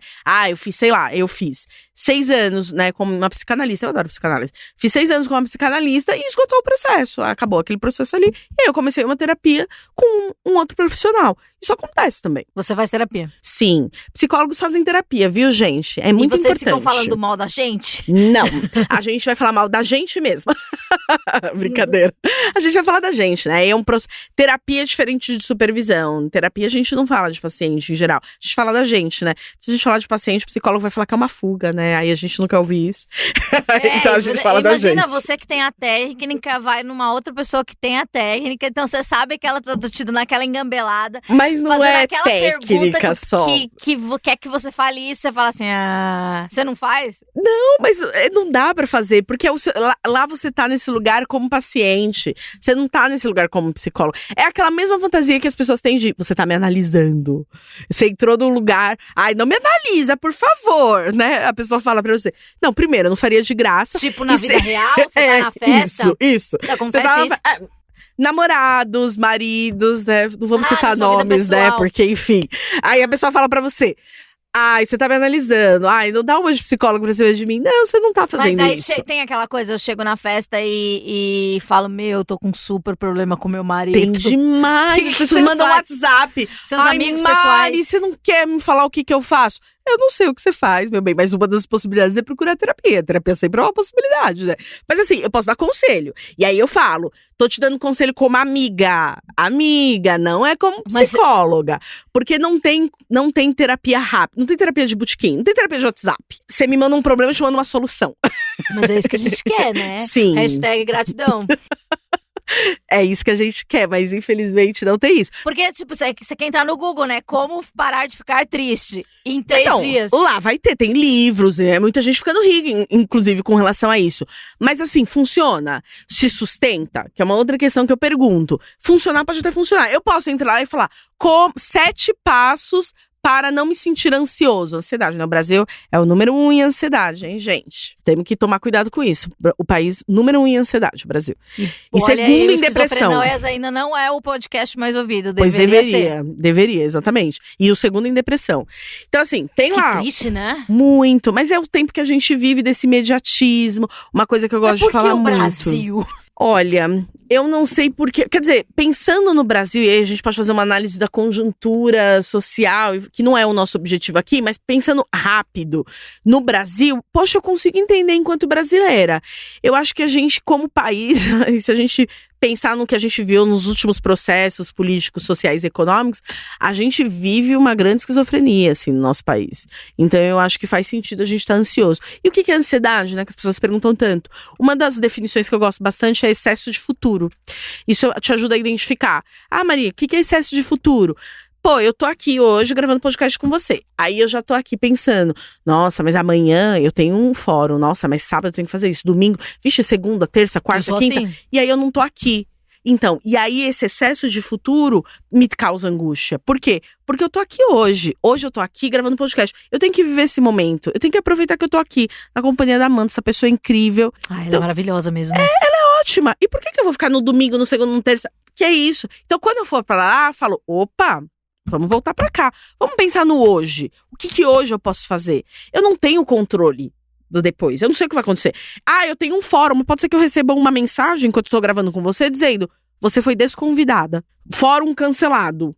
Eu fiz 6 anos, né, como uma psicanalista. Eu adoro psicanálise. Fiz 6 anos como uma psicanalista e esgotou o processo. Acabou aquele processo ali. E aí eu comecei uma terapia com um outro profissional. Isso acontece também. Você faz terapia? Sim. Psicólogos fazem terapia, viu, gente? É muito importante. E vocês ficam falando mal da gente? Não. A gente vai falar mal da gente mesma. Brincadeira. A gente vai falar da gente, né? Terapia é diferente de supervisão. Terapia a gente não fala de paciente em geral. A gente fala da gente, né? Se a gente falar de paciente, o psicólogo vai falar que é uma fuga, né? Aí a gente não quer ouvir isso. Então a gente fala da gente. Imagina você que tem a técnica, vai numa outra pessoa que tem a técnica. Então você sabe que ela tá te dando aquela engambelada. Mas não é técnica só. Que quer que você fale isso, você fala assim, você não faz? Não, mas não dá pra fazer, porque lá você tá nesse lugar como paciente, você não tá nesse lugar como psicólogo. É aquela mesma fantasia que as pessoas têm de, você tá me analisando. Você entrou num lugar, não me analisa, por favor, né? A pessoa fala pra você, não, primeiro, eu não faria de graça. Tipo, na vida real, você tá na festa. Isso. Acontece isso. Namorados, maridos, né? Não vamos citar nomes, né? Porque, enfim. Aí a pessoa fala pra você, você tá me analisando. Não dá uma de psicólogo pra cima de mim. Não, você não tá fazendo isso. Mas daí tem aquela coisa, eu chego na festa e falo, eu tô com um super problema com meu marido. Tem demais. As pessoas mandam WhatsApp. Seus amigos Mari, pessoais. você não quer me falar o que eu faço? Eu não sei o que você faz, meu bem, mas uma das possibilidades é procurar terapia. A terapia sempre é uma possibilidade, né? Mas assim, eu posso dar conselho. E aí eu falo, tô te dando conselho como amiga. Amiga, não é como psicóloga. Porque não tem terapia rápida, não tem terapia de botequim, não tem terapia de WhatsApp. Você me manda um problema, eu te mando uma solução. Mas é isso que a gente quer, né? Sim. #gratidão. É isso que a gente quer, mas infelizmente não tem isso. Porque, tipo, você quer entrar no Google, né? Como parar de ficar triste em 3 dias. Lá vai tem livros, né? Muita gente ficando rica, inclusive, com relação a isso. Mas assim, funciona? Se sustenta? Que é uma outra questão que eu pergunto. Funcionar pode até funcionar. Eu posso entrar lá e falar, 7 passos para não me sentir ansioso. Ansiedade, né? O Brasil é o número 1 em ansiedade, hein, gente? Temos que tomar cuidado com isso. O país número 1 em ansiedade, o Brasil. E segundo em depressão. Ainda não é o podcast mais ouvido. Pois deveria, exatamente. E o segundo em depressão. Então, assim, tem lá… Que triste, né? Muito, mas é o tempo que a gente vive desse imediatismo. Uma coisa que eu gosto de falar muito. Por que o Brasil? Olha, eu não sei porquê. Quer dizer, pensando no Brasil, e aí a gente pode fazer uma análise da conjuntura social, que não é o nosso objetivo aqui, mas pensando rápido no Brasil, poxa, eu consigo entender enquanto brasileira. Eu acho que a gente, como país, se a gente pensar no que a gente viu nos últimos processos políticos, sociais e econômicos, a gente vive uma grande esquizofrenia, assim, no nosso país. Então, eu acho que faz sentido a gente estar ansioso. E o que é ansiedade, né? Que as pessoas perguntam tanto. Uma das definições que eu gosto bastante é excesso de futuro. Isso te ajuda a identificar. Maria, o que é excesso de futuro? Pô, eu tô aqui hoje gravando podcast com você. Aí eu já tô aqui pensando, nossa, mas amanhã eu tenho um fórum. Nossa, mas sábado eu tenho que fazer isso. Domingo, vixe, segunda, terça, quarta, quinta. Assim. E aí eu não tô aqui. Então, e aí esse excesso de futuro me causa angústia. Por quê? Porque eu tô aqui hoje. Hoje eu tô aqui gravando podcast. Eu tenho que viver esse momento. Eu tenho que aproveitar que eu tô aqui na companhia da Amanda, essa pessoa incrível. Ela é maravilhosa mesmo, né? Ela é ótima. E por que eu vou ficar no domingo, no segundo, no terça? Que é isso? Então, quando eu for pra lá, eu falo, opa… Vamos voltar pra cá. Vamos pensar no hoje. O que hoje eu posso fazer? Eu não tenho controle do depois. Eu não sei o que vai acontecer. Eu tenho um fórum. Pode ser que eu receba uma mensagem enquanto eu tô gravando com você dizendo: você foi desconvidada. Fórum cancelado.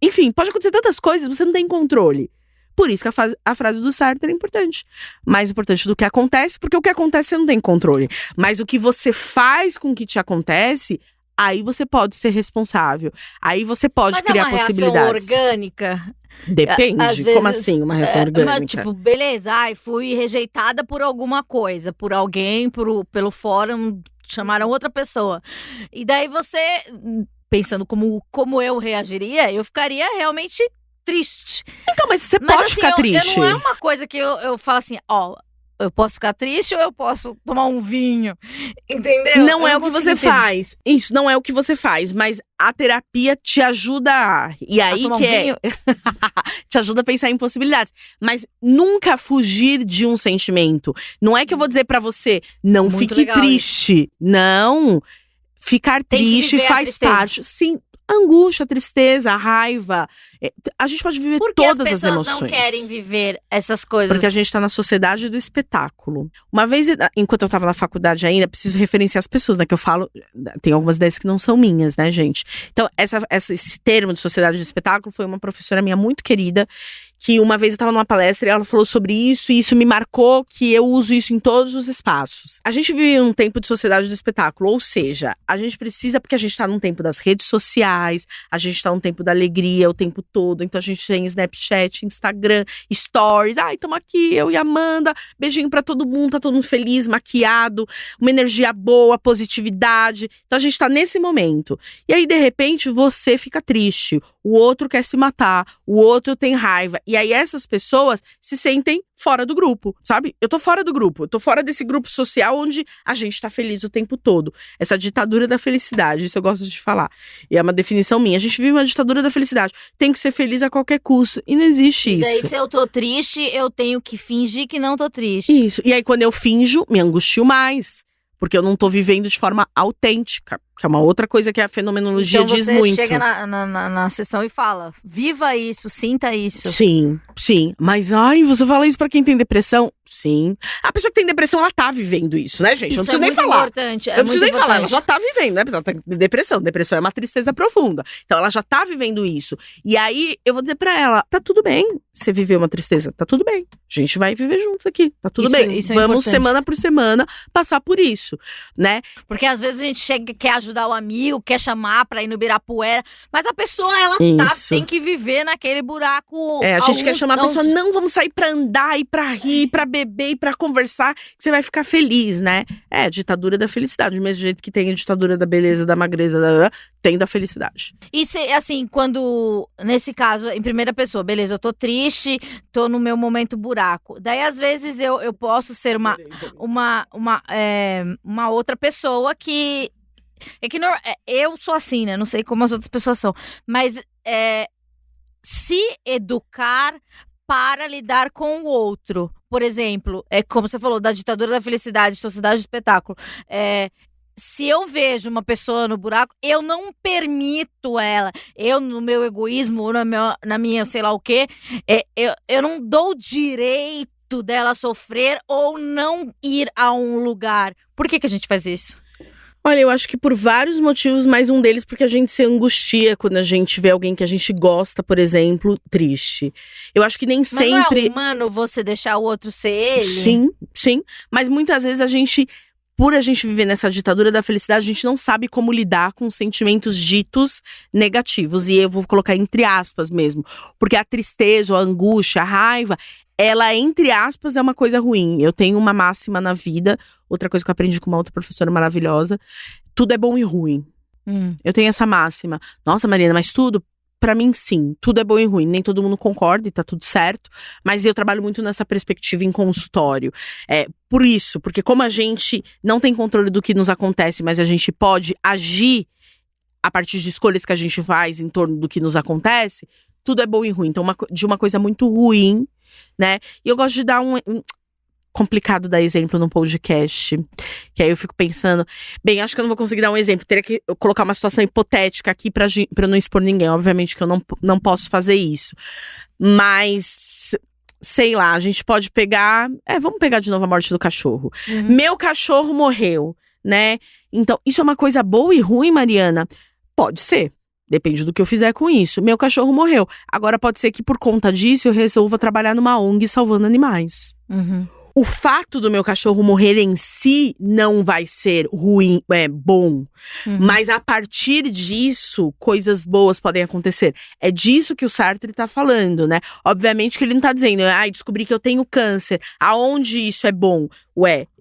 Enfim, pode acontecer tantas coisas, você não tem controle. Por isso que a frase do Sartre é importante. Mais importante do que acontece, porque o que acontece você não tem controle. Mas o que você faz com o que te acontece, aí você pode ser responsável. Aí você pode criar possibilidades. Mas é uma reação orgânica? Depende. Às vezes, como assim, uma reação orgânica? Mas, tipo, beleza, fui rejeitada por alguma coisa, por alguém, pelo fórum, chamaram outra pessoa. E daí você, pensando como eu reagiria, eu ficaria realmente triste. Então, mas você pode ficar triste. Não é uma coisa que eu falo assim, eu posso ficar triste ou eu posso tomar um vinho, entendeu? Não é o que você faz. Isso, não é o que você faz. Mas a terapia te ajuda e aí tomar que um vinho? te ajuda a pensar em possibilidades. Mas nunca fugir de um sentimento. Não é que eu vou dizer pra você, não Muito fique legal triste. Não. Ficar Tem que triste viver a faz tristeza. parte. Sim. A angústia, a tristeza, a raiva. A gente pode viver todas as emoções. Porque as pessoas não querem viver essas coisas? Porque a gente tá na sociedade do espetáculo. Uma vez, enquanto eu tava na faculdade ainda, preciso referenciar as pessoas, né? Que eu falo, tem algumas ideias que não são minhas, né, gente? Então, esse termo de sociedade do espetáculo foi uma professora minha muito querida, que uma vez eu tava numa palestra e ela falou sobre isso, e isso me marcou, que eu uso isso em todos os espaços. A gente vive um tempo de sociedade do espetáculo, ou seja, a gente precisa, porque a gente tá num tempo das redes sociais, a gente tá num tempo da alegria o tempo todo, então a gente tem Snapchat, Instagram, Stories, tamo aqui, eu e a Amanda, beijinho pra todo mundo, tá todo mundo feliz, maquiado, uma energia boa, positividade, então a gente tá nesse momento. E aí, de repente, você fica triste, o outro quer se matar, o outro tem raiva, e aí essas pessoas se sentem fora do grupo, sabe? Eu tô fora do grupo, eu tô fora desse grupo social onde a gente tá feliz o tempo todo. Essa ditadura da felicidade, isso eu gosto de falar. E é uma definição minha. A gente vive uma ditadura da felicidade. Tem que ser feliz a qualquer custo. E não existe isso. E daí, se eu tô triste, eu tenho que fingir que não tô triste. Isso. E aí, quando eu finjo, me angustio mais. Porque eu não tô vivendo de forma autêntica. Que é uma outra coisa que a fenomenologia então diz muito. Você chega na sessão e fala, viva isso, sinta isso. Sim. Mas, você fala isso pra quem tem depressão? Sim. A pessoa que tem depressão, ela tá vivendo isso, né, gente? Isso não preciso nem falar. Importante, eu não preciso nem falar, ela já tá vivendo, né? Ela tá com depressão. Depressão é uma tristeza profunda. Então, ela já tá vivendo isso. E aí, eu vou dizer pra ela, tá tudo bem você viver uma tristeza. Tá tudo bem. A gente vai viver juntos aqui. Tá tudo bem. Isso é Vamos, importante. semana por semana, passar por isso, né? Porque às vezes a gente chega, quer ajudar o amigo, quer chamar pra ir no Ibirapuera, mas a pessoa, ela tem que viver naquele buraco. A gente quer chamar a pessoa, não, vamos sair pra andar, ir pra rir, pra beber, ir pra conversar, que você vai ficar feliz, né? É, ditadura da felicidade, do mesmo jeito que tem a ditadura da beleza, da magreza, tem da felicidade. E se, assim, quando, nesse caso, em primeira pessoa, beleza, eu tô triste, tô no meu momento buraco. Daí, às vezes, eu posso ser uma outra pessoa que... eu sou assim, né? Não sei como as outras pessoas são. Mas se educar para lidar com o outro. Por exemplo, como você falou, da ditadura da felicidade, sociedade do espetáculo. Se eu vejo uma pessoa no buraco, eu não permito ela. Eu, no meu egoísmo, na minha sei lá o quê, eu não dou o direito dela sofrer ou não ir a um lugar. Por que a gente faz isso? Olha, eu acho que por vários motivos, mas um deles porque a gente se angustia quando a gente vê alguém que a gente gosta, por exemplo, triste. Eu acho que nem sempre... Mas não é humano você deixar o outro ser ele? Sim. Mas muitas vezes por a gente viver nessa ditadura da felicidade, a gente não sabe como lidar com sentimentos ditos negativos. E eu vou colocar entre aspas mesmo. Porque a tristeza, a angústia, a raiva, ela, entre aspas, é uma coisa ruim. Eu tenho uma máxima na vida, outra coisa que eu aprendi com uma outra professora maravilhosa. Tudo é bom e ruim. Eu tenho essa máxima. Nossa, Marina, mas tudo... Pra mim, sim, tudo é bom e ruim. Nem todo mundo concorda e tá tudo certo. Mas eu trabalho muito nessa perspectiva em consultório. Por isso, porque como a gente não tem controle do que nos acontece, mas a gente pode agir a partir de escolhas que a gente faz em torno do que nos acontece, tudo é bom e ruim. Então, de uma coisa muito ruim, né? E eu gosto de dar complicado dar exemplo no podcast. Que aí eu fico pensando… Bem, acho que eu não vou conseguir dar um exemplo. Teria que colocar uma situação hipotética aqui pra não expor ninguém. Obviamente que eu não posso fazer isso. Mas… Sei lá, a gente pode pegar… vamos pegar de novo a morte do cachorro. Meu cachorro morreu, né? Então, isso é uma coisa boa e ruim, Mariana? Pode ser. Depende do que eu fizer com isso. Meu cachorro morreu. Agora pode ser que por conta disso eu resolva trabalhar numa ONG salvando animais. O fato do meu cachorro morrer em si não vai ser ruim, bom. Mas a partir disso, coisas boas podem acontecer. É disso que o Sartre tá falando, né? Obviamente que ele não tá dizendo, descobri que eu tenho câncer. Aonde isso é bom?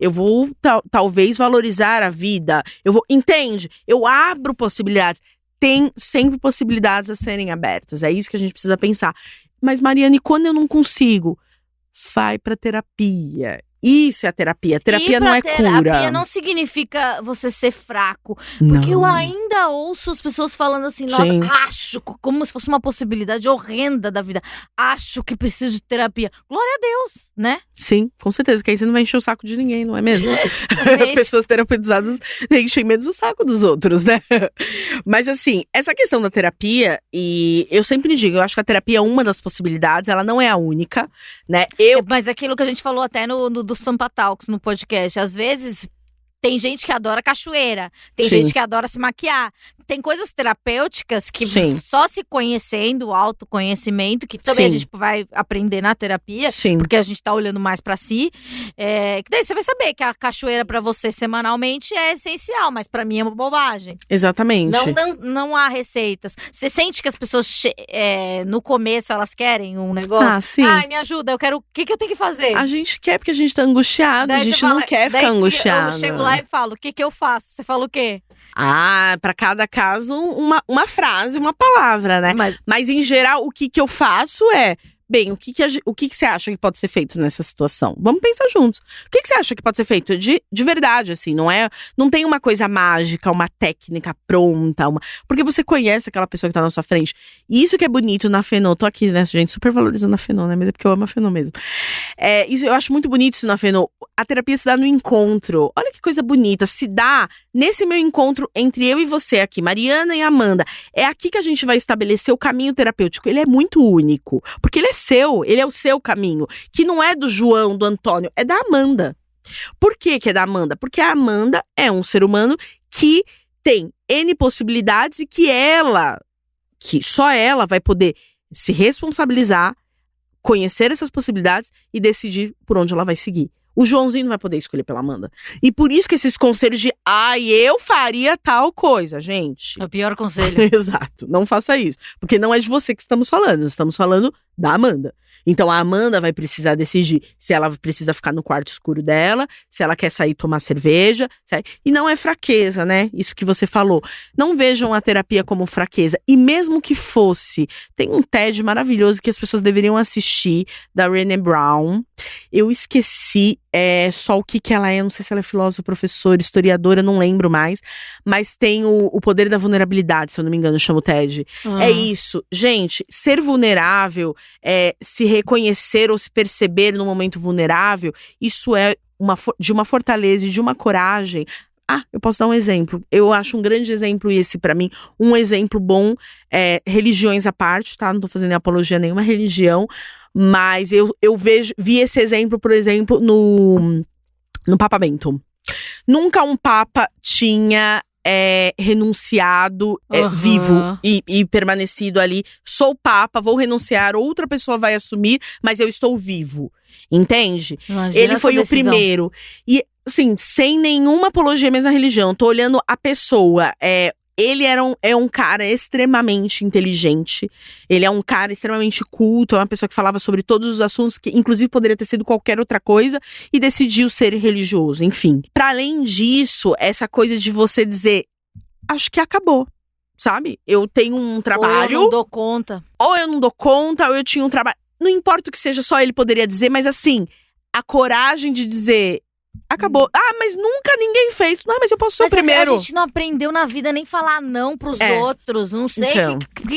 Eu vou talvez valorizar a vida. Entende? Eu abro possibilidades. Tem sempre possibilidades a serem abertas. É isso que a gente precisa pensar. Mas, Mariana, e quando eu não consigo? Vai pra terapia. Isso é a terapia. Terapia não é cura. Terapia não significa você ser fraco. Porque eu ainda ouço as pessoas falando assim, nossa, acho, como se fosse uma possibilidade horrenda da vida. Acho que preciso de terapia. Glória a Deus, né? Sim, com certeza, porque aí você não vai encher o saco de ninguém, não é mesmo? Pessoas terapeutizadas enchem menos o saco dos outros, né? Mas assim, essa questão da terapia, e eu sempre digo, eu acho que a terapia é uma das possibilidades, ela não é a única, né? Mas aquilo que a gente falou até do Sampa Talks, no podcast, às vezes… Tem gente que adora cachoeira, tem gente que adora se maquiar. Tem coisas terapêuticas que só se conhecendo, o autoconhecimento, que também a gente vai aprender na terapia, porque a gente tá olhando mais pra si. Que daí você vai saber que a cachoeira pra você semanalmente é essencial, mas pra mim é uma bobagem. Exatamente. Não há receitas. Você sente que as pessoas, no começo, elas querem um negócio? Sim. Ai, me ajuda, eu quero… O que eu tenho que fazer? A gente quer porque a gente tá angustiado, a gente não quer ficar angustiado. Eu chego lá e falo, o que eu faço? Você fala o quê? Pra cada caso, uma frase, uma palavra, né? Mas em geral, o que eu faço é… Bem, o que você acha que pode ser feito nessa situação? Vamos pensar juntos. O que você acha que pode ser feito de verdade, assim? Não tem uma coisa mágica, uma técnica pronta. Porque você conhece aquela pessoa que tá na sua frente. E isso que é bonito na Fenô. Tô aqui, né, gente, super valorizando a Fenô, né? Mas é porque eu amo a Fenô mesmo. Isso, eu acho muito bonito isso na Fenô. A terapia se dá no encontro. Olha que coisa bonita. Se dá nesse meu encontro entre eu e você aqui, Mariana e Amanda. É aqui que a gente vai estabelecer o caminho terapêutico. Ele é muito único. Porque ele é o seu caminho. Que não é do João, do Antônio, é da Amanda. Por que é da Amanda? Porque a Amanda é um ser humano que tem N possibilidades e que só ela vai poder se responsabilizar, conhecer essas possibilidades e decidir por onde ela vai seguir. O Joãozinho não vai poder escolher pela Amanda. E por isso que esses conselhos de eu faria tal coisa, gente. É o pior conselho. Exato, não faça isso. Porque não é de você que estamos falando, estamos falando da Amanda. Então a Amanda vai precisar decidir se ela precisa ficar no quarto escuro dela, se ela quer sair tomar cerveja. E não é fraqueza, né? Isso que você falou. Não vejam a terapia como fraqueza. E mesmo que fosse, tem um TED maravilhoso que as pessoas deveriam assistir, da Brené Brown. Eu esqueci só o que ela é, não sei se ela é filósofa, professora, historiadora, não lembro mais. Mas tem o poder da vulnerabilidade, se eu não me engano, chama o TED. É isso. Gente, ser vulnerável, se reconhecer ou se perceber no momento vulnerável, isso é de uma fortaleza e de uma coragem. Eu posso dar um exemplo. Eu acho um grande exemplo esse pra mim. Um exemplo bom, religiões à parte, tá? Não tô fazendo apologia a nenhuma religião. Mas eu vi esse exemplo, por exemplo, no Papa Bento. Nunca um papa tinha renunciado vivo e permanecido ali. Sou papa, vou renunciar, outra pessoa vai assumir, mas eu estou vivo. Entende? Imagina ele foi essa o primeiro. E, assim, sem nenhuma apologia mesmo à religião. Tô olhando a pessoa. Ele é um cara extremamente inteligente. Ele é um cara extremamente culto. É uma pessoa que falava sobre todos os assuntos, que inclusive poderia ter sido qualquer outra coisa, e decidiu ser religioso, enfim. Pra além disso, essa coisa de você dizer, acho que acabou, sabe? Eu tenho um trabalho… Ou eu não dou conta. Ou eu tinha um trabalho… Não importa o que seja, só ele poderia dizer, mas assim, a coragem de dizer… Acabou. Mas nunca ninguém fez. Não, mas eu posso ser o primeiro. A gente não aprendeu na vida nem falar não pros outros. Não sei. Então. Por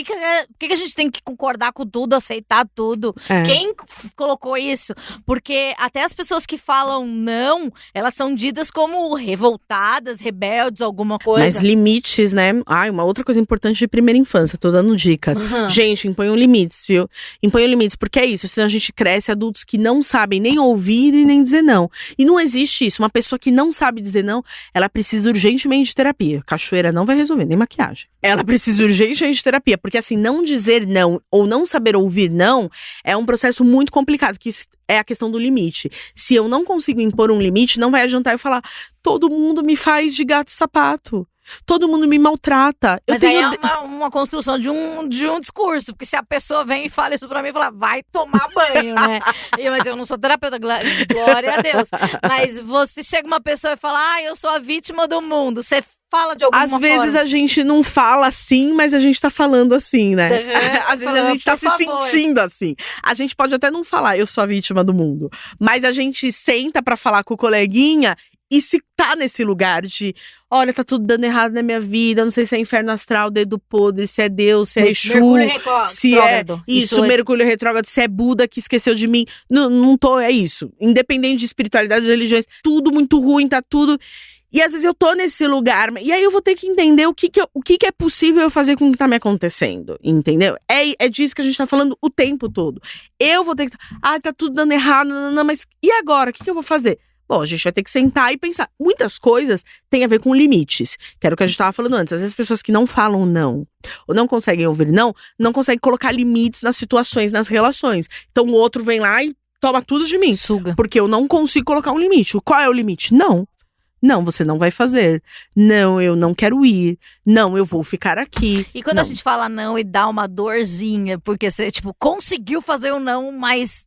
que a gente tem que concordar com tudo, aceitar tudo? Quem colocou isso? Porque até as pessoas que falam não, elas são ditas como revoltadas, rebeldes, alguma coisa. Mas limites, né? Uma outra coisa importante de primeira infância. Tô dando dicas. Gente, imponham limites, viu? Imponham limites, porque é isso. Senão a gente cresce adultos que não sabem nem ouvir e nem dizer não. E não existe isso. Uma pessoa que não sabe dizer não, ela precisa urgentemente de terapia. Cachoeira não vai resolver, nem maquiagem. Ela precisa urgentemente de terapia, porque assim, não dizer não ou não saber ouvir não é um processo muito complicado, que é a questão do limite. Se eu não consigo impor um limite, não vai adiantar eu falar, todo mundo me faz de gato e sapato. Todo mundo me maltrata. Mas aí é uma construção de um discurso. Porque se a pessoa vem e fala isso pra mim, fala, vai tomar banho, né? Mas eu não sou terapeuta, glória a Deus. Mas você chega uma pessoa e fala, eu sou a vítima do mundo. Você fala de alguma forma. Às vezes a gente não fala assim, mas a gente tá falando assim, né? Às vezes a gente tá se sentindo assim. A gente pode até não falar, eu sou a vítima do mundo. Mas a gente senta pra falar com o coleguinha. E se tá nesse lugar de, olha, tá tudo dando errado na minha vida, não sei se é inferno astral, dedo podre, se é Deus, se é Exu, se é isso, Mercúrio retrógrado, se é Buda que esqueceu de mim. Não tô, é isso. Independente de espiritualidade e religiões, tudo muito ruim, tá tudo. E às vezes eu tô nesse lugar, e aí eu vou ter que entender o que é possível eu fazer com o que tá me acontecendo, entendeu? É disso que a gente tá falando o tempo todo. Eu vou ter que, tá tudo dando errado, não, mas e agora? O que eu vou fazer? Bom, a gente vai ter que sentar e pensar. Muitas coisas têm a ver com limites, que era o que a gente tava falando antes. Às vezes as pessoas que não falam não, ou não conseguem ouvir não conseguem colocar limites nas situações, nas relações. Então o outro vem lá e toma tudo de mim. Suga. Porque eu não consigo colocar um limite. Qual é o limite? Não. Não, você não vai fazer. Não, eu não quero ir. Não, eu vou ficar aqui. E quando a gente fala não e dá uma dorzinha, porque você, conseguiu fazer o não, mas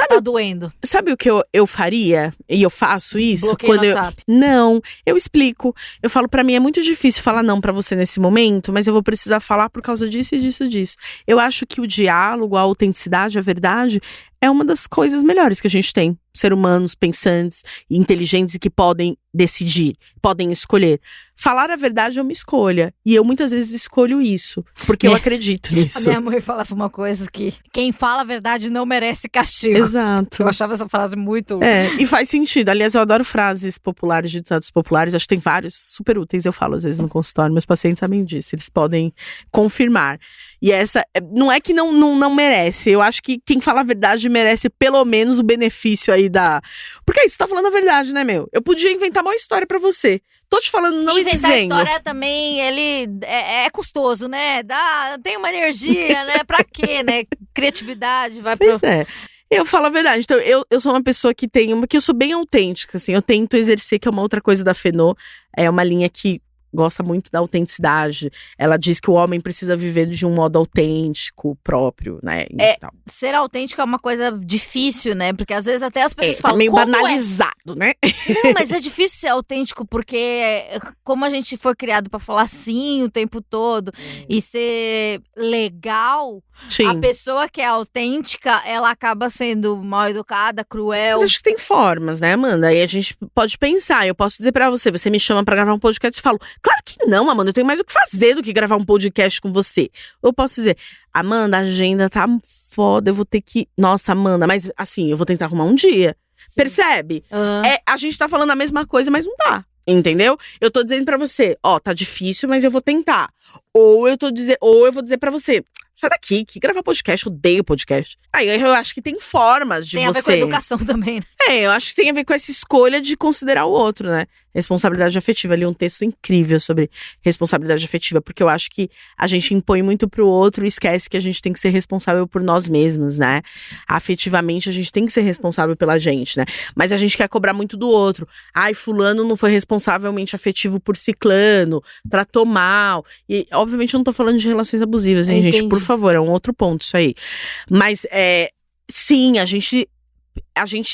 tá doendo. Sabe o que eu faria? E eu faço isso? Bloqueio no WhatsApp. Não, eu explico. Eu falo, pra mim é muito difícil falar não pra você nesse momento, mas eu vou precisar falar por causa disso e disso e disso. Eu acho que o diálogo, a autenticidade, a verdade é uma das coisas melhores que a gente tem. Ser humanos, pensantes, inteligentes e que podem decidir, podem escolher. Falar a verdade é uma escolha. E eu muitas vezes escolho isso, porque eu acredito nisso. A minha mãe falava uma coisa que quem fala a verdade não merece castigo. Exato. Eu achava essa frase muito... E faz sentido. Aliás, eu adoro frases populares, ditados populares. Acho que tem vários super úteis. Eu falo às vezes no consultório, meus pacientes sabem disso. Eles podem confirmar. E essa, não é que não merece. Eu acho que quem fala a verdade merece pelo menos o benefício aí da... Porque aí você tá falando a verdade, né, meu? Eu podia inventar uma história pra você. Tô te falando não e dizendo. Inventar história também, ele é custoso, né? Tem uma energia, né? Pra quê, né? Criatividade, vai pro... Pois é. Eu falo a verdade. Então, eu sou uma pessoa que eu sou bem autêntica, assim. Eu tento exercer, que é uma outra coisa da Fenô. É uma linha que gosta muito da autenticidade. Ela diz que o homem precisa viver de um modo autêntico, próprio, né? Ser autêntico é uma coisa difícil, né? Porque às vezes até as pessoas falam... É meio banalizado, né? Não, mas é difícil ser autêntico porque como a gente foi criado pra falar sim o tempo todo e ser legal... Sim. A pessoa que é autêntica, ela acaba sendo mal educada, cruel. Mas acho que tem formas, né, Amanda? Aí a gente pode pensar. Eu posso dizer pra você me chama pra gravar um podcast e falo, claro que não, Amanda, eu tenho mais o que fazer do que gravar um podcast com você. Eu posso dizer, Amanda, a agenda tá foda, eu vou ter que... Nossa, Amanda, mas assim, eu vou tentar arrumar um dia. Sim. Percebe? A gente tá falando a mesma coisa, mas não tá. Entendeu? Eu tô dizendo pra você, tá difícil, mas eu vou tentar. Ou eu vou dizer pra você, sai daqui, que gravar podcast, eu odeio podcast. Aí eu acho que tem formas de você... Tem a ver com a educação também, né? Eu acho que tem a ver com essa escolha de considerar o outro, né? Responsabilidade afetiva. Ali um texto incrível sobre responsabilidade afetiva, porque eu acho que a gente impõe muito pro outro e esquece que a gente tem que ser responsável por nós mesmos, né? Afetivamente, a gente tem que ser responsável pela gente, né? Mas a gente quer cobrar muito do outro. Ai, fulano não foi responsavelmente afetivo por ciclano, tratou mal. E, obviamente, eu não tô falando de relações abusivas, hein, gente? Por favor, é um outro ponto isso aí. Mas, sim, a gente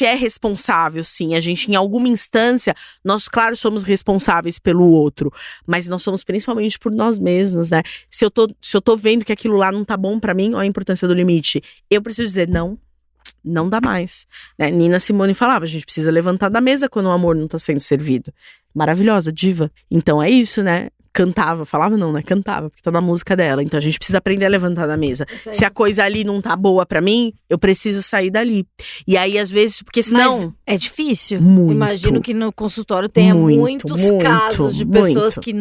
é responsável, sim. A gente, em alguma instância, nós, claro, somos responsáveis pelo outro. Mas nós somos principalmente por nós mesmos, né? Se eu tô vendo que aquilo lá não tá bom pra mim, olha a importância do limite. Eu preciso dizer, não, não dá mais. Né? Nina Simone falava, a gente precisa levantar da mesa quando o amor não tá sendo servido. Maravilhosa, diva. Então é isso, né? Cantava, falava não, né? Cantava, porque tá na música dela. Então a gente precisa aprender a levantar da mesa. Se a coisa ali não tá boa pra mim, eu preciso sair dali. E aí, às vezes, porque senão… Mas é difícil. Muito. Imagino que no consultório tenha muitos casos de pessoas que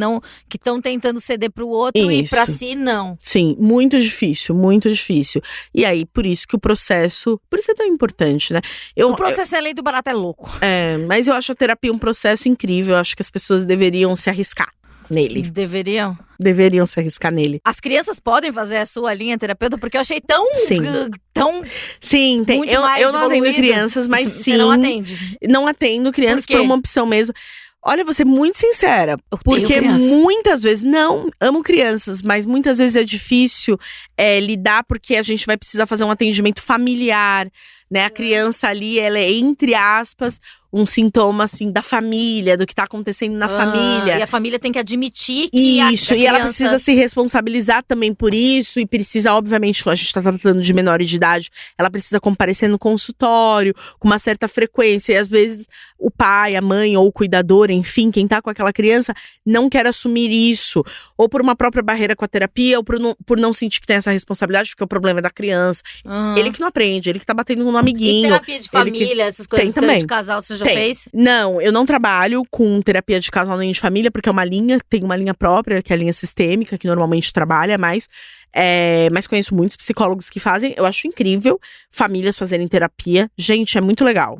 estão tentando ceder pro outro e pra si não. Sim, muito difícil, muito difícil. E aí, por isso que o processo… Por isso é tão importante, né? O processo é lei do barato, é louco. Mas eu acho a terapia um processo incrível. Eu acho que as pessoas deveriam se arriscar nele. Deveriam se arriscar nele. As crianças podem fazer a sua linha terapeuta? Porque eu achei tão… Sim, tem. Eu não atendo crianças, mas sim. Você não atende? Não atendo crianças por uma opção mesmo. Olha, vou ser muito sincera, porque muitas vezes, não, amo crianças, mas muitas vezes é difícil lidar porque a gente vai precisar fazer um atendimento familiar, né? A criança ali, ela é, entre aspas, um sintoma, assim, da família, do que tá acontecendo na família. E a família tem que admitir que isso, a e ela precisa se responsabilizar também por isso, e precisa, obviamente, a gente tá tratando de menores de idade, ela precisa comparecer no consultório com uma certa frequência, e às vezes o pai, a mãe ou o cuidador, enfim, quem tá com aquela criança, não quer assumir isso, ou por uma própria barreira com a terapia, ou por não sentir que tem essa responsabilidade, porque o problema é da criança. Ele que não aprende, ele que tá batendo no amiguinho. E terapia de família, essas coisas, também. De casal, você já fez? Não, eu não trabalho com terapia de casal nem de família, porque é uma linha, tem uma linha própria, que é a linha sistêmica, que normalmente trabalha mais. Mas conheço muitos psicólogos que fazem, eu acho incrível famílias fazerem terapia. Gente, é muito legal.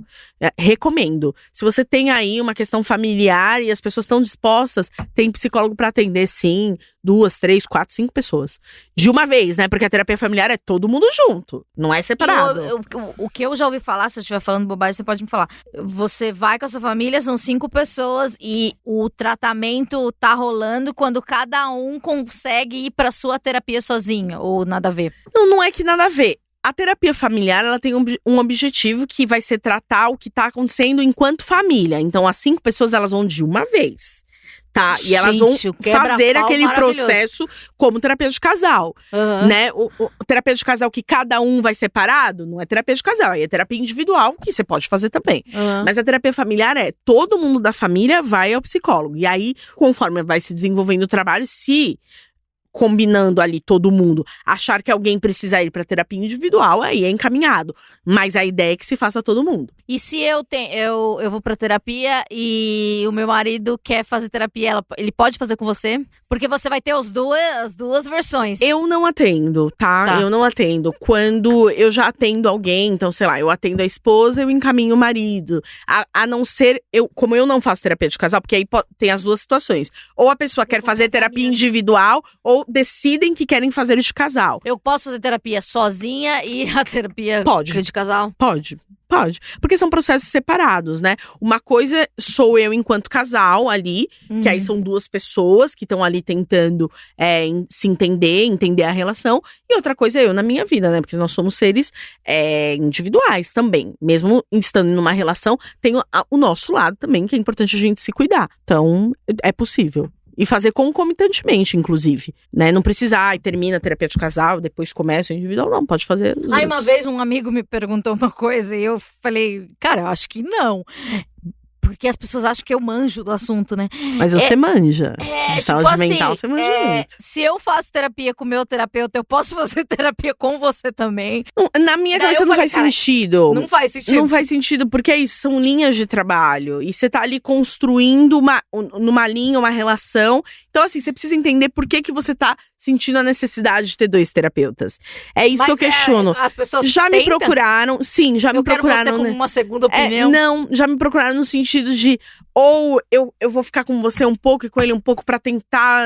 Recomendo. Se você tem aí uma questão familiar e as pessoas estão dispostas, tem psicólogo pra atender, sim, 2, 3, 4, 5 pessoas. De uma vez, né? Porque a terapia familiar é todo mundo junto, não é separado. O que eu já ouvi falar, se eu estiver falando bobagem, você pode me falar. Você vai com a sua família, são 5 pessoas e o tratamento tá rolando quando cada um consegue ir pra sua terapia sozinho, ou nada a ver? Não é que nada a ver. A terapia familiar, ela tem um objetivo que vai ser tratar o que tá acontecendo enquanto família. Então, as 5 pessoas, elas vão de uma vez. Tá, e elas vão fazer aquele processo como terapia de casal, né? O terapia de casal que cada um vai separado, não é terapia de casal, é terapia individual, que você pode fazer também. Mas a terapia familiar todo mundo da família vai ao psicólogo. E aí, conforme vai se desenvolvendo o trabalho, se combinando ali todo mundo, achar que alguém precisa ir pra terapia individual, aí é encaminhado. Mas a ideia é que se faça todo mundo. E se eu vou pra terapia e o meu marido quer fazer terapia, ele pode fazer com você? Porque você vai ter as duas versões. Eu não atendo, tá? Eu não atendo. Quando eu já atendo alguém, então, sei lá, eu atendo a esposa, eu encaminho o marido. A não ser, como eu não faço terapia de casal, porque aí tem as duas situações. Ou a pessoa quer fazer terapia individual, ou decidem que querem fazer de casal. Eu posso fazer terapia sozinha e a terapia de casal? Pode. Porque são processos separados, né? Uma coisa sou eu enquanto casal ali, que aí são 2 pessoas que estão ali tentando se entender a relação. E outra coisa é eu na minha vida, né? Porque nós somos seres individuais também. Mesmo estando numa relação, tem o nosso lado também, que é importante a gente se cuidar. Então, é possível. E fazer concomitantemente, inclusive, né? Não precisa, termina a terapia de casal, depois começa o individual, não, pode fazer. Aí uma vez um amigo me perguntou uma coisa e eu falei, cara, eu acho que não. Porque as pessoas acham que eu manjo do assunto, né? Mas você manja. De saúde tipo mental, assim, você manja muito. Se eu faço terapia com o meu terapeuta, eu posso fazer terapia com você também? Na minha cabeça não faz sentido. Não faz sentido. Não faz sentido, porque é isso, são linhas de trabalho. E você tá ali construindo numa linha, uma relação. Então, assim, você precisa entender por que você tá sentindo a necessidade de ter 2 terapeutas. É isso que eu questiono. As pessoas já me procuraram, sim, já me procuraram. Eu quero você como uma segunda opinião. Não, já me procuraram no sentido de, ou eu vou ficar com você um pouco e com ele um pouco pra tentar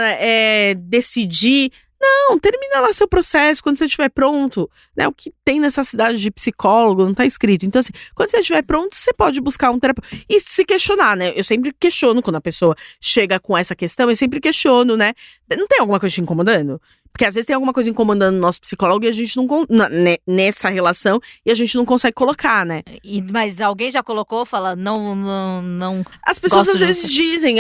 decidir. Não, termina lá seu processo quando você estiver pronto, né? O que tem necessidade de psicólogo não tá escrito. Então, assim, quando você estiver pronto, você pode buscar um terapeuta e se questionar, né? Eu sempre questiono quando a pessoa chega com essa questão, eu sempre questiono, né? Não tem alguma coisa te incomodando? Porque às vezes tem alguma coisa incomodando o nosso psicólogo e a gente não nessa relação e a gente não consegue colocar, né? Mas alguém já colocou, fala, não. As pessoas às vezes dizem,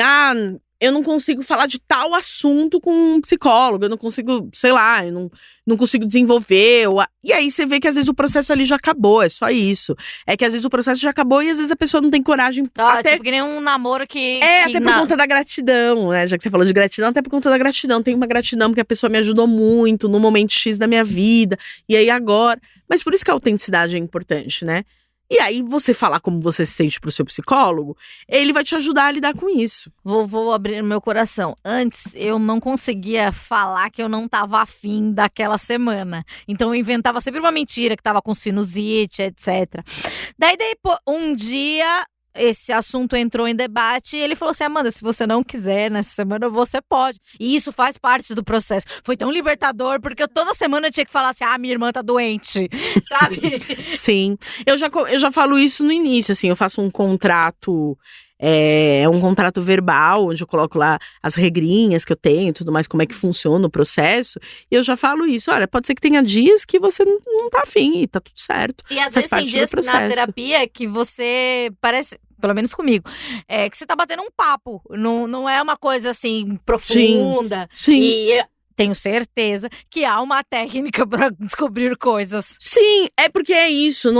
eu não consigo falar de tal assunto com um psicólogo, eu não consigo, sei lá, eu não consigo desenvolver. E aí você vê que às vezes o processo ali já acabou, é só isso. É que às vezes o processo já acabou e às vezes a pessoa não tem coragem. Até, tipo que nem um namoro que… até por conta da gratidão, né? Já que você falou de gratidão, até por conta da gratidão. Tem uma gratidão porque a pessoa me ajudou muito no momento X da minha vida. E aí agora… Mas por isso que a autenticidade é importante, né? E aí, você falar como você se sente pro seu psicólogo, ele vai te ajudar a lidar com isso. Vou abrir meu coração. Antes, eu não conseguia falar que eu não tava afim daquela semana. Então, eu inventava sempre uma mentira, que tava com sinusite, etc. Daí, um dia… esse assunto entrou em debate e ele falou assim: Amanda, se você não quiser nessa semana, você pode. E isso faz parte do processo. Foi tão libertador, porque toda semana eu tinha que falar assim: minha irmã tá doente, sabe? Sim. Eu já falo isso no início, assim, eu faço um contrato… um contrato verbal, onde eu coloco lá as regrinhas que eu tenho, tudo mais, como é que funciona o processo. E eu já falo isso, olha, pode ser que tenha dias que você não tá afim e tá tudo certo. E às vezes tem dias na terapia que você parece… pelo menos comigo, que você tá batendo um papo, não é uma coisa assim profunda. Sim. E tenho certeza que há uma técnica para descobrir coisas. Sim, é porque é isso,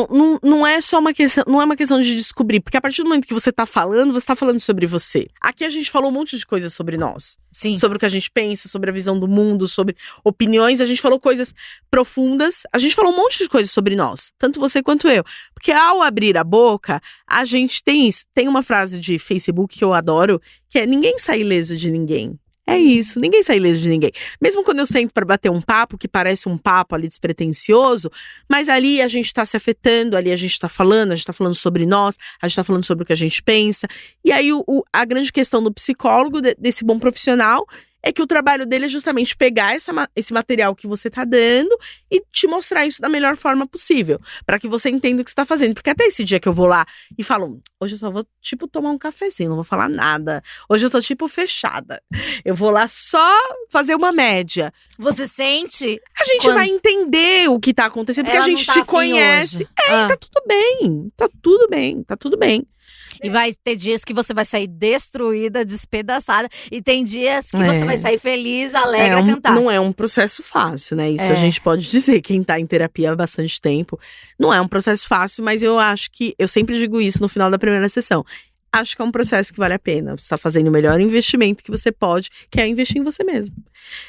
não é só uma questão, não é uma questão de descobrir, porque a partir do momento que você tá falando sobre você. Aqui a gente falou um monte de coisas sobre nós. Sim. Sobre o que a gente pensa, sobre a visão do mundo, sobre opiniões, a gente falou coisas profundas, a gente falou um monte de coisas sobre nós, tanto você quanto eu. Porque ao abrir a boca, a gente tem isso. Tem uma frase de Facebook que eu adoro, que é: ninguém sai ileso de ninguém. É isso, ninguém sai ileso de ninguém. Mesmo quando eu sento pra bater um papo, que parece um papo ali despretensioso, mas ali a gente tá se afetando, ali a gente tá falando sobre nós, a gente tá falando sobre o que a gente pensa. E aí a grande questão do psicólogo, desse bom profissional, é que o trabalho dele é justamente pegar esse material que você tá dando e te mostrar isso da melhor forma possível, pra que você entenda o que você tá fazendo. Porque até esse dia que eu vou lá e falo: hoje eu só vou, tomar um cafezinho, não vou falar nada. Hoje eu tô, fechada. Eu vou lá só fazer uma média. Você sente? A gente vai entender o que tá acontecendo, porque a gente te conhece. Tá tudo bem, tá tudo bem, tá tudo bem. E vai ter dias que você vai sair destruída, despedaçada. E tem dias que você vai sair feliz, alegre a cantar. Não é um processo fácil, né? Isso a gente pode dizer, quem tá em terapia há bastante tempo. Não é um processo fácil, mas eu acho que… eu sempre digo isso no final da primeira sessão. Acho que é um processo que vale a pena. Você tá fazendo o melhor investimento que você pode, que é investir em você mesmo.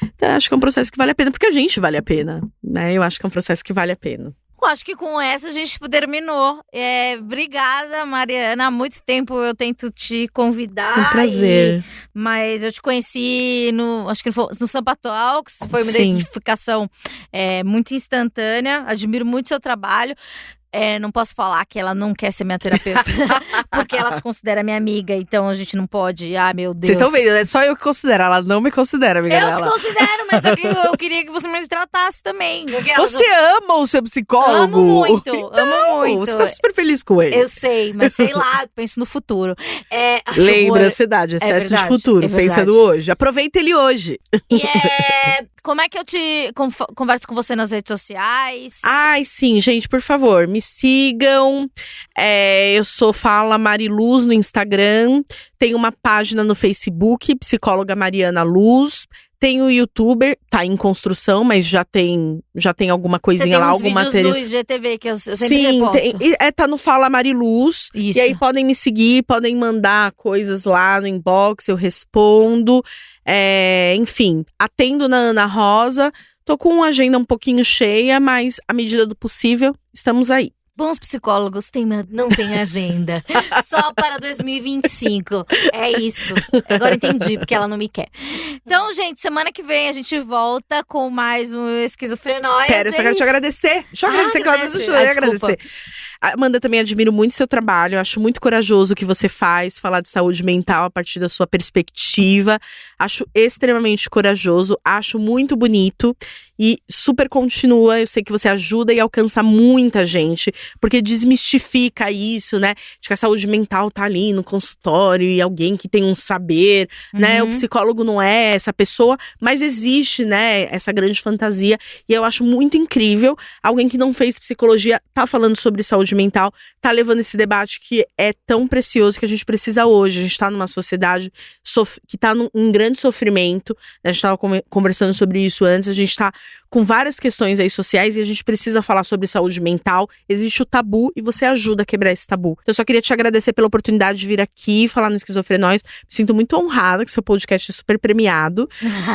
Então, eu acho que é um processo que vale a pena, porque a gente vale a pena, né? Eu acho que é um processo que vale a pena. Acho que com essa a gente terminou. Obrigada, Mariana. Há muito tempo eu tento te convidar. Um prazer. Mas eu te conheci acho que no Sampa Talks. Foi uma identificação muito instantânea. Admiro muito seu trabalho. Não posso falar que ela não quer ser minha terapeuta, porque ela se considera minha amiga, então a gente não pode… meu Deus. Vocês estão vendo, é só eu que considero, ela não me considera amiga dela. Eu te considero, mas eu queria que você me tratasse também. Você ama o seu psicólogo? Amo muito, amo muito. Você tá super feliz com ele. Eu sei, mas sei lá, penso no futuro. Lembra, ansiedade, excesso de futuro, pensa no hoje. Aproveita ele hoje. E como é que eu te converso com você nas redes sociais? Ai, sim, gente, por favor, me sigam. Eu sou Fala Mariluz no Instagram. Tem uma página no Facebook, Psicóloga Mariana Luz. Tem o YouTuber, tá em construção, mas já tem alguma coisinha lá, algum material. Tem uns vídeos no IGTV que eu sempre reposto. Sim, tá no Fala Mariluz. Isso. E aí podem me seguir, podem mandar coisas lá no inbox, eu respondo. Enfim, atendo na Ana Rosa. Tô com uma agenda um pouquinho cheia, mas à medida do possível, estamos aí. Bons psicólogos não têm agenda. Só para 2025. É isso. Agora entendi porque ela não me quer. Então, gente, semana que vem a gente volta com mais um Esquizofrenóias. Pera, eu só quero te agradecer. Deixa eu agradecer. Amanda, também admiro muito seu trabalho. Eu acho muito corajoso o que você faz, falar de saúde mental a partir da sua perspectiva. Acho extremamente corajoso, acho muito bonito. e super continua. Eu sei que você ajuda e alcança muita gente, porque desmistifica isso, né? De que a saúde mental tá ali no consultório e alguém que tem um saber, né? O psicólogo não é essa pessoa, mas existe, né, essa grande fantasia. E eu acho muito incrível alguém que não fez psicologia tá falando sobre saúde mental, tá levando esse debate que é tão precioso que a gente precisa hoje. A gente tá numa sociedade que tá num grande sofrimento, né? A gente tava conversando sobre isso antes, a gente tá com várias questões aí sociais e a gente precisa falar sobre saúde mental. Existe o tabu e você ajuda a quebrar esse tabu. Então eu só queria te agradecer pela oportunidade de vir aqui falar no Esquizofrenóis. Me sinto muito honrada que seu podcast é super premiado.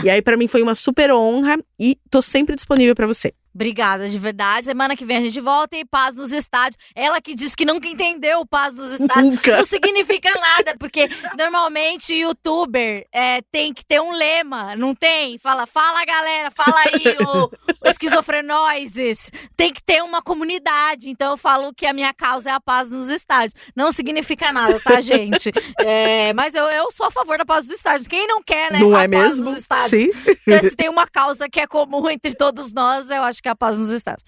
E aí pra mim foi uma super honra e tô sempre disponível pra você. Obrigada, de verdade. Semana que vem a gente volta e paz nos estádios. Ela que disse que nunca entendeu o paz nos estádios. Nunca. Não significa nada, porque normalmente youtuber tem que ter um lema, não tem? Fala galera, fala aí o Esquizofrenóises. Tem que ter uma comunidade. Então eu falo que a minha causa é a paz nos estádios. Não significa nada, tá, gente? Mas eu sou a favor da paz dos estádios. Quem não quer, né? Não a é paz mesmo? nos estádios. Sim. Então, se tem uma causa que é comum entre todos nós, eu acho que é a paz nos estádios.